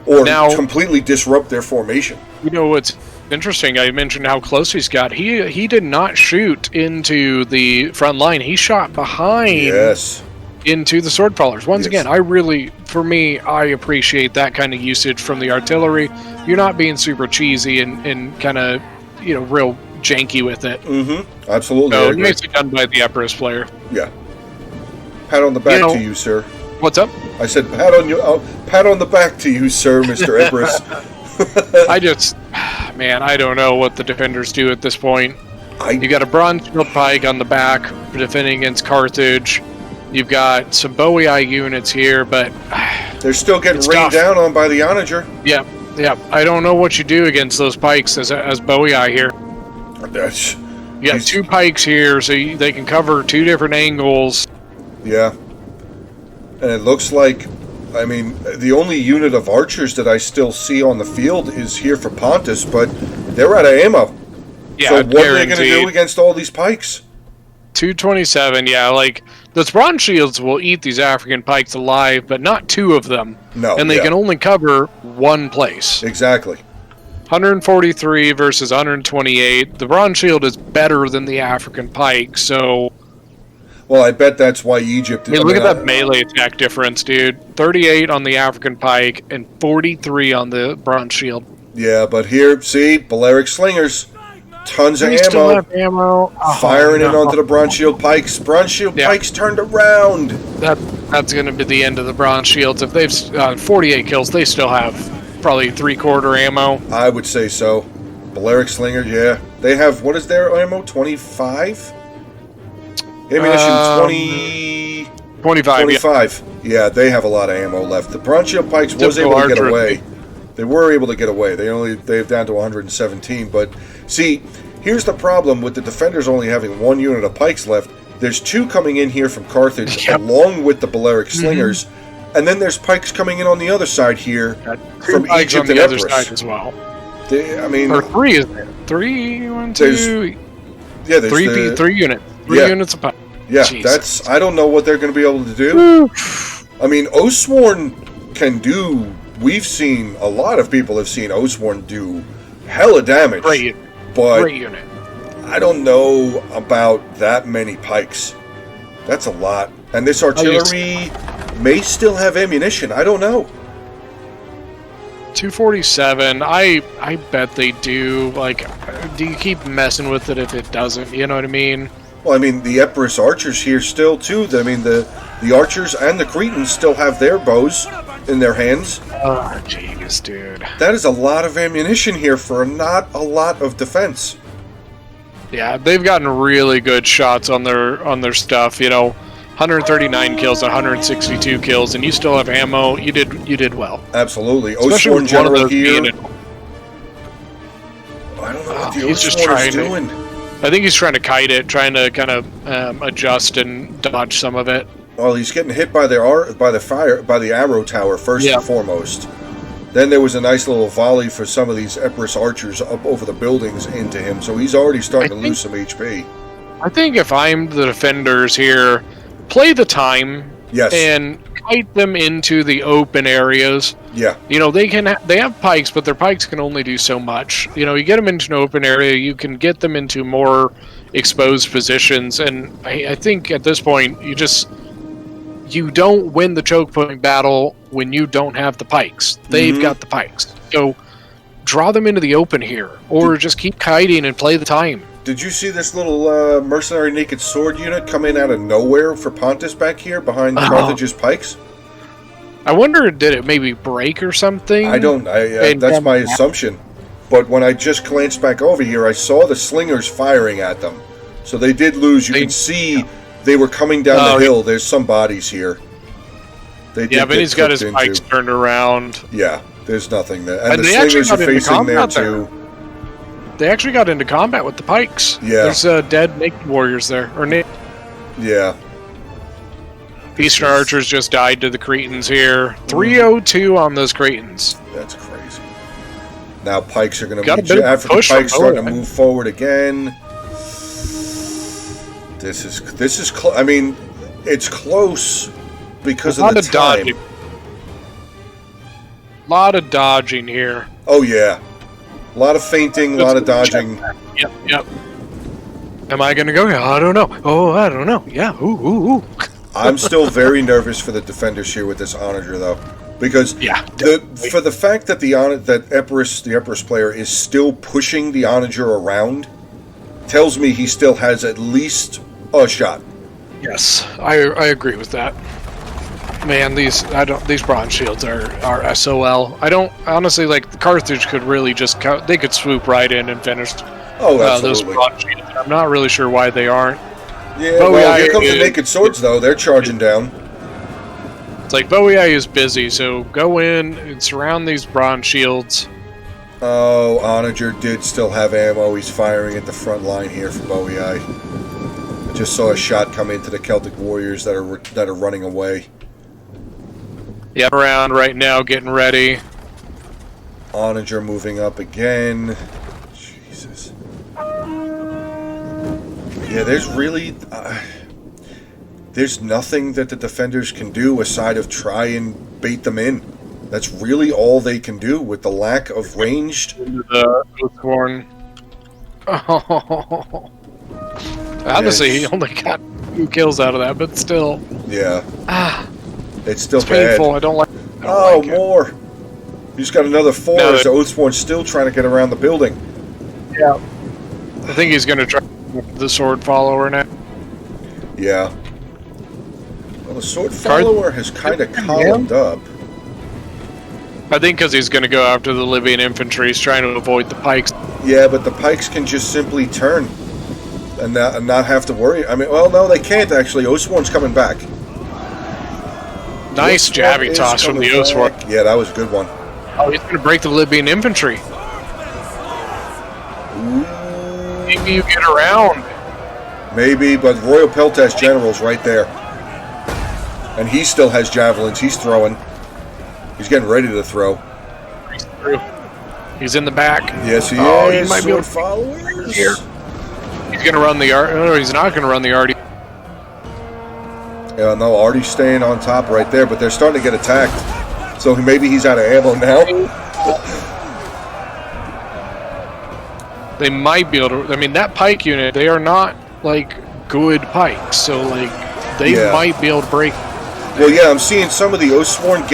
or completely disrupt their formation. You know what's interesting? I mentioned how close he's got. He did not shoot into the front line. He shot behind into the sword fallers. Once again, I appreciate that kind of usage from the artillery. You're not being super cheesy and kind of, real janky with it. Mm-hmm. Absolutely. So nicely done by the Empress player. Yeah. Pat on the back to you, sir. What's up? I said pat on the back to you, sir, Mr. Empress. I don't know what the defenders do at this point. You got a bronze shield pike on the back defending against Carthage. You've got some Bowie units here, but they're still getting rained down on by the Onager. Yeah. I don't know what you do against those pikes as Bowie here. You got 2 pikes here, so they can cover 2 different angles. Yeah. And it looks like, the only unit of archers that I still see on the field is here for Pontus, but they're out of ammo. Yeah, so what are they going to do against all these pikes? 227, those bronze shields will eat these African pikes alive, but not 2 of them. No, and they can only cover 1 place. Exactly. 143 versus 128. The bronze shield is better than the African pike, so... Well, I bet that's why Egypt... look at that melee attack difference, dude. 38 on the African pike and 43 on the bronze shield. Yeah, but here, see, Balearic slingers. Tons of ammo. Still have ammo. Firing it onto the bronze shield pikes. Bronze shield pikes turned around. That's going to be the end of the bronze shields. If they've 48 kills, they still have probably 3/4 ammo. I would say so. Balearic slinger, yeah. They have, what is their ammo? 25? Ammunition 25. Yeah, they have a lot of ammo left. The bronze shield pikes was able to get away. They were able to get away. They've down to 117. But see, here's the problem with the defenders only having 1 unit of pikes left. There's 2 coming in here from Carthage, along with the Balearic slingers, and then there's pikes coming in on the other side here from Egypt and Empress. Other side as well. Or 3 is there? 3, 1, 2. There's 3 units. 3 units of pike. Yeah, Jesus. I don't know what they're going to be able to do. Oathsworn can do. We've seen, a lot of people have seen Oathsworn do hella damage. Great unit. I don't know about that many pikes. That's a lot. And this artillery may still have ammunition. I don't know. 247. I bet they do. Do you keep messing with it if it doesn't? You know what I mean? Well, the Empress archers here still, too. The archers and the Cretans still have their bows in their hands. Oh, jeez, dude. That is a lot of ammunition here for not a lot of defense. Yeah, they've gotten really good shots on their stuff. 139 kills, 162 kills, and you still have ammo. You did well. Absolutely. Oathsworn General here. I don't know what the Oathsworn is doing. I think he's trying to kite it, trying to kind of adjust and dodge some of it. Well, he's getting hit by the arrow tower first and foremost. Then there was a nice little volley for some of these Empress archers up over the buildings into him, so he's already starting to lose some HP. I think if I'm the defenders here, play the time and kite them into the open areas. Yeah. They have pikes, but their pikes can only do so much. You get them into an open area, you can get them into more exposed positions, and I think at this point you don't win the choke point battle when you don't have the pikes. They've got the pikes. So draw them into the open here, or just keep kiting and play the time. Did you see this little mercenary naked sword unit come in out of nowhere for Pontus back here behind Carthage's pikes? I wonder, did it maybe break or something? I don't. That's my assumption. But when I just glanced back over here, I saw the slingers firing at them. So they did lose. You can see they were coming down the hill. There's some bodies here. But he's got his pikes turned around. Yeah, there's nothing there. And the slingers are facing there, too. They actually got into combat with the pikes. Yeah. There's dead naked warriors there. Yeah. Eastern archers just died to the Cretans here. 302 on those Cretans. That's crazy. Now pikes are going to be... After the pikes starting to move forward again... This is it's close, because of the time. A lot of dodging here. Oh, yeah. A lot of feinting, a lot of dodging. Yep. Am I going to go? I don't know. Oh, I don't know. Yeah, ooh. I'm still very nervous for the defenders here with this Onager, though. Because for the fact that the Empress player is still pushing the Onager around, tells me he still has at least a shot. Yes, I agree with that. Man, these bronze shields are SOL. I don't honestly like the Carthage could really just they could swoop right in and finish. Oh, absolutely. Those bronze shields. I'm not really sure why they aren't. Yeah, well, here comes the naked swords though. They're charging down. It's like Boei is busy, so go in and surround these bronze shields. Oh, Onager did still have ammo. He's firing at the front line here for Boei. I just saw a shot come into the Celtic warriors that are running away. Yep, around right now, getting ready. Onager moving up again. Jesus. Yeah, there's really... there's nothing that the defenders can do aside of try and bait them in. That's really all they can do with the lack of ranged... The Oathborn. Oh. Honestly, he only got 2 kills out of that, but still. Yeah. It's still it's painful. bad. I don't like more. He's got another 4 as the Oathborn's still trying to get around the building. Yeah. I think he's going to try the sword follower now. Yeah. Well, the sword follower has kind of columned up. I think because he's going to go after the Libyan infantry. He's trying to avoid the pikes. Yeah, but the pikes can just simply turn and not have to worry. I mean, well, no, they can't actually. Oathborn's coming back. Nice jabbing toss from the Oathborn. Yeah, that was a good one. Oh, he's going to break the Libyan infantry. Maybe you get around. Maybe, but Royal Peltas General's right there. And he still has javelins. He's throwing. He's getting ready to throw. He's through. He's in the back. Yes, he is. He might be able to followers. Here. He's going to run the Artie. No, he's not going to run the Artie. Yeah, no, Artie's staying on top right there, but they're starting to get attacked. So maybe he's out of ammo now. They might be able to... I mean, that pike unit, they are not, like, good pikes. So, like, they might be able to break... Well, yeah, I'm seeing some of the Oathsworn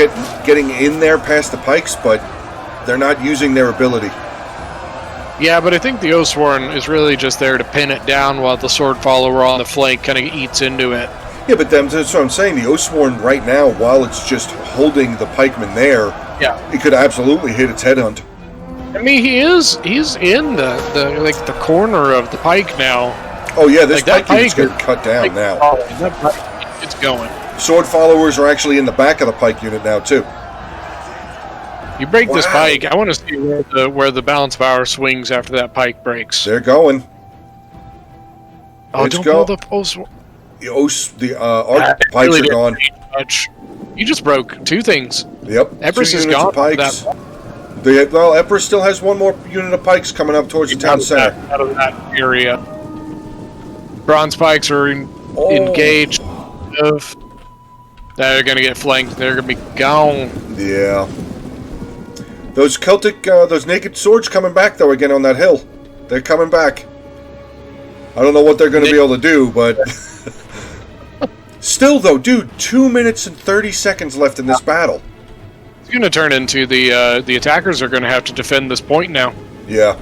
getting in there past the pikes, but they're not using their ability. Yeah, but I think the Oathsworn is really just there to pin it down while the sword follower on the flank kind of eats into it. Yeah, but that's what I'm saying. The Oathsworn right now, while it's just holding the pikeman there, it could absolutely hit its headhunt. I mean, he's in the corner of the pike now. Oh yeah, this pike unit's getting cut down now. That pike, it's going. Sword followers are actually in the back of the pike unit now too. You break this pike, I want to see where the balance power swings after that pike breaks. They're going. Oh, don't pull the post. The arc pikes are gone. You just broke 2 things. Yep. Empress is gone. Pikes. Empress still has 1 more unit of pikes coming up towards the town center. Out of that area. Bronze pikes are engaged. They're going to get flanked. They're going to be gone. Yeah. Those Celtic, those naked swords coming back, though, again on that hill. They're coming back. I don't know what they're going to be able to do, but... Still, though, dude, 2 minutes and 30 seconds left in this battle. It's going to turn into the attackers are going to have to defend this point now. Yeah.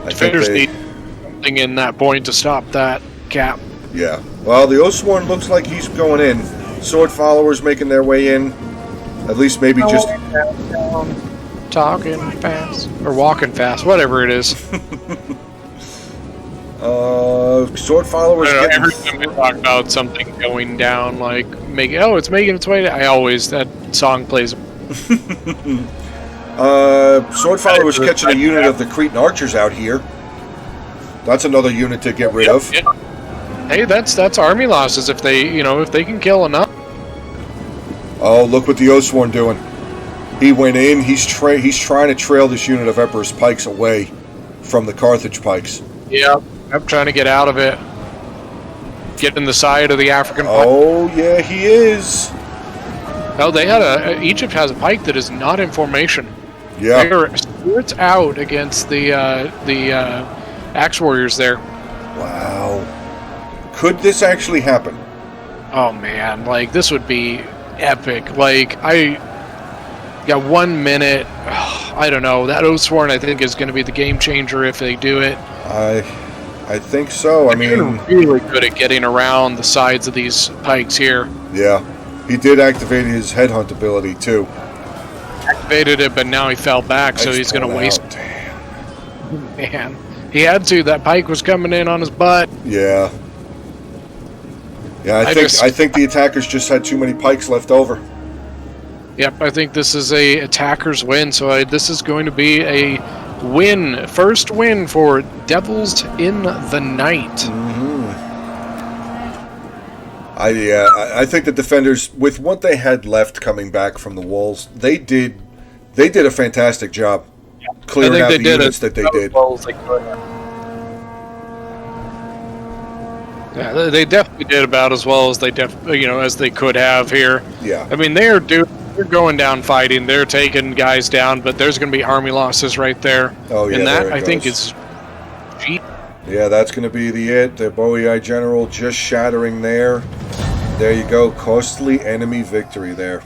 Defenders need something in that point to stop that cap. Yeah. Well, the Oathsworn looks like he's going in. Sword followers making their way in. At least maybe just... Talking fast. Or walking fast. Whatever it is. Sword followers... every time we talk about something going down, like, it's making its way down. That song plays. Sword followers catching a unit of the Cretan archers out here. That's another unit to get rid of. Hey, that's army losses if they can kill enough. Oh, look what the Oathsworn doing. He went in. He's trying to trail this unit of Emperor's pikes away from the Carthage pikes. Yeah, I'm trying to get out of it. getting the side of the African pike. Oh, yeah, he is. Oh, they had Egypt has a pike that is not in formation. Yeah. They're spirits out against the Axe Warriors there. Wow. Could this actually happen? Oh man, like this would be epic. Like I got 1 minute. I don't know. That Oathsworn I think is going to be the game changer if they do it. I think so. I mean, they're really good at getting around the sides of these pikes here. Yeah, he did activate his headhunt ability too. Activated it, but now he fell back, so he's going to waste. Damn. Man, he had to. That pike was coming in on his butt. Yeah. Yeah, I think the attackers just had too many pikes left over. Yep, I think this is a attacker's win. So this is going to be a win, first win for Devils in the Night. Mm-hmm. I think the defenders, with what they had left coming back from the walls, they did a fantastic job clearing out the units that they did. Yeah, they definitely did about as well as as they could have here. Yeah. I mean, they're going down fighting. They're taking guys down, but there's going to be army losses right there. Oh yeah, and that there it I think goes. is cheap. Yeah, that's going to be the Bowie Eye General just shattering there. There you go, costly enemy victory there.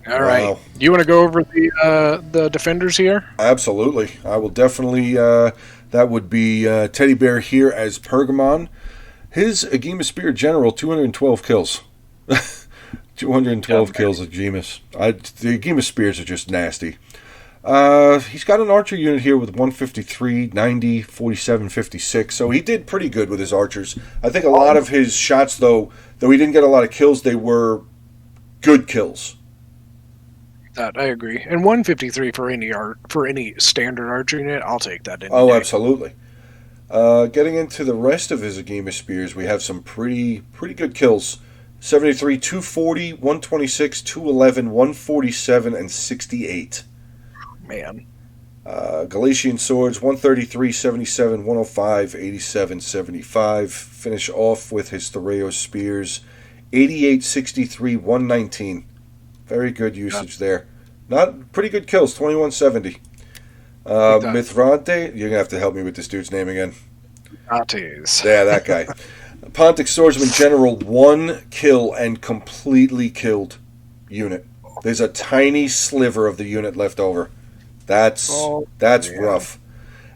All right, you want to go over the defenders here? Absolutely, I will definitely. That would be Teddy Bear here as Pergamon. His Agema Spear General, 212 kills. 212 kills of Agemas. The Agema Spears are just nasty. He's got an archer unit here with 153, 90, 47, 56. So he did pretty good with his archers. I think a lot of his shots, though he didn't get a lot of kills, they were good kills. That I agree. And 153 for any standard archer unit, I'll take that. Oh, absolutely. Getting into the rest of his Agema Spears, we have some pretty good kills. 73, 240, 126, 211, 147, and 68. Man. Galatian Swords, 133, 77, 105, 87, 75. Finish off with his Thoreos Spears, 88, 63, 119. Very good usage there. Not pretty good kills, 2170. Mithrante, you're going to have to help me with this dude's name again. Ates. Yeah, that guy. Pontic Swordsman General, 1 kill and completely killed unit. There's a tiny sliver of the unit left over. That's rough.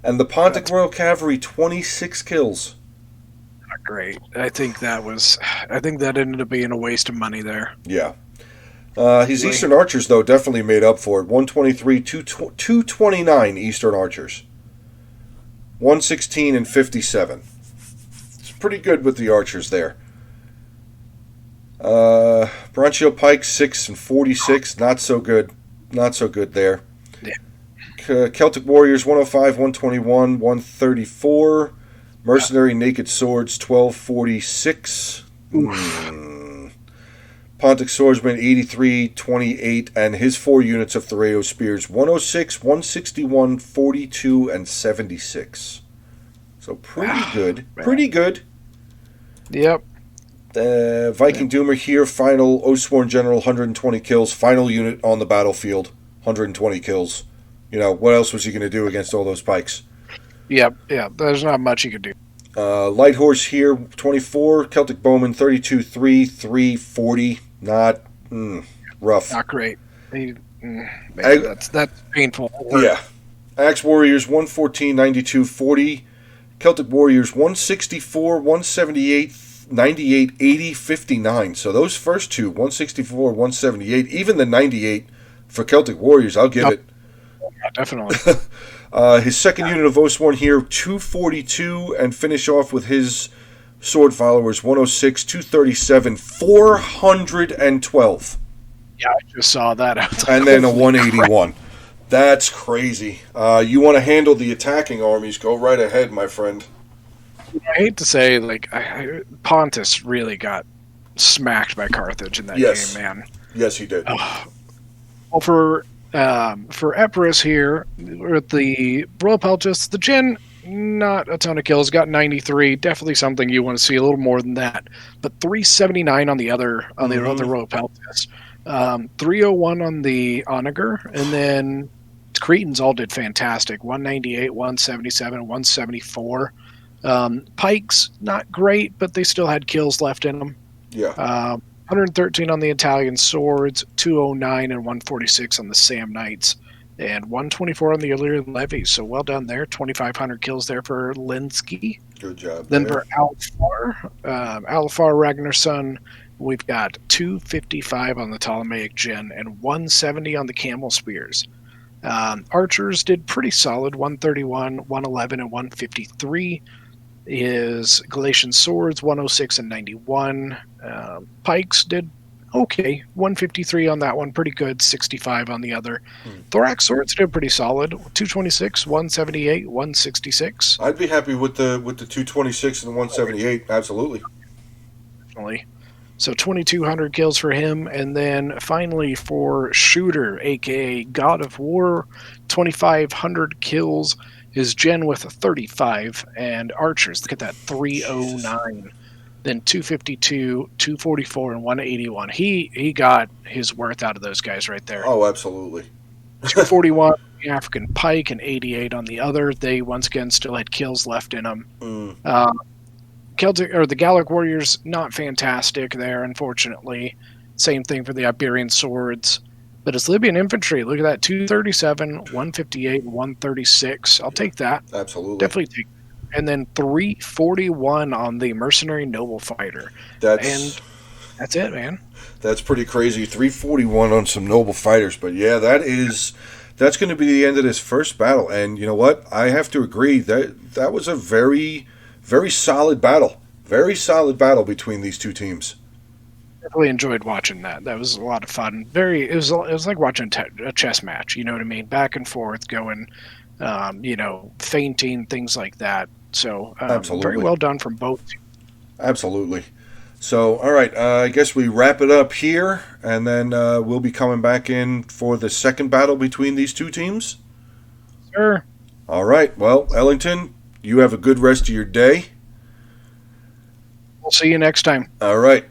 And the Pontic Royal Cavalry, 26 kills. Not great. I think that ended up being a waste of money there. Yeah. His Eastern Archers, though, definitely made up for it. 123, 229 Eastern Archers. 116 and 57. It's pretty good with the Archers there. Bronchio Pike, 6 and 46. Not so good. Not so good there. Yeah. Celtic Warriors, 105, 121, 134. Mercenary Naked Swords, 1246. Pontic Swordsman, 83, 28, and his 4 units of Thoreos Spears, 106, 161, 42, and 76. So pretty good. Pretty good. Yep. Viking Doomer here, final Oathsworn General, 120 kills, final unit on the battlefield, 120 kills. You know, what else was he going to do against all those pikes? Yep, there's not much he could do. Light Horse here, 24, Celtic Bowman, 32, 3, 3, 40. Not rough. Not great. That's painful. Yeah. Axe Warriors 114, 92, 40. Celtic Warriors 164, 178, 98, 80, 59. So those first two, 164, 178, even the 98 for Celtic Warriors, I'll give it. Yeah, definitely. His second unit of Oathsworn here, 242, and finish off with his Sword Followers, 106, 237, 412. Yeah, I just saw that. And then a 181. That's crazy. You want to handle the attacking armies, go right ahead, my friend. I hate to say, Pontus really got smacked by Carthage in that game, man. Yes, he did. Well, for Epirus here, with the Royal Pelgus, the Jin, not a ton of kills. Got 93. Definitely something you want to see a little more than that. But 379 on the other Royal Peltis. 301 on the Onager, and then Cretans all did fantastic. 198, 177, 174. Pikes not great, but they still had kills left in them. Yeah. 113 on the Italian swords, 209 and 146 on the Sam Knights, and 124 on the Illyrian levies. So well done there. 2,500 kills there for Linsky. Good job. Then for Alfar Ragnarsson, we've got 255 on the Ptolemaic Gen and 170 on the Camel Spears. Archers did pretty solid, 131, 111, and 153. Is Galatian swords 106 and 91. Pikes did okay, 153 on that one, pretty good. 65 on the other. Thorax swords did pretty solid, 226, 178, 166. I'd be happy with the 226 and the 178. Absolutely. Definitely. So 2,200 kills for him, and then finally for Shooter, aka God of War, 2,500 kills. His Gen with 35, and Archers, look at that, 309. Then 252, 244, and 181. He got his worth out of those guys right there. Oh, absolutely. 241 on the African Pike and 88 on the other. They once again still had kills left in them. The Gallic Warriors, not fantastic there, unfortunately. Same thing for the Iberian Swords. But it's Libyan infantry. Look at that, 237, 158, 136. I'll take that. Absolutely. Definitely take that. And then 341 on the Mercenary Noble Fighter. And that's it, man. That's pretty crazy. 341 on some Noble Fighters. But yeah, that's going to be the end of this first battle. And you know what? I have to agree that was a very, very solid battle. Very solid battle between these two teams. Really enjoyed watching that. That was a lot of fun. It was like watching a chess match. You know what I mean? Back and forth, going, feinting, things like that. So very well done from both. Absolutely. So all right, I guess we wrap it up here, and then we'll be coming back in for the second battle between these two teams. Sure. All right. Well, Ellington, you have a good rest of your day. We'll see you next time. All right.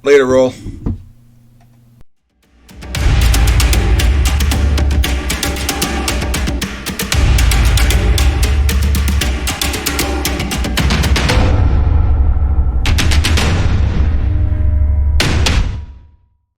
Later, Roll.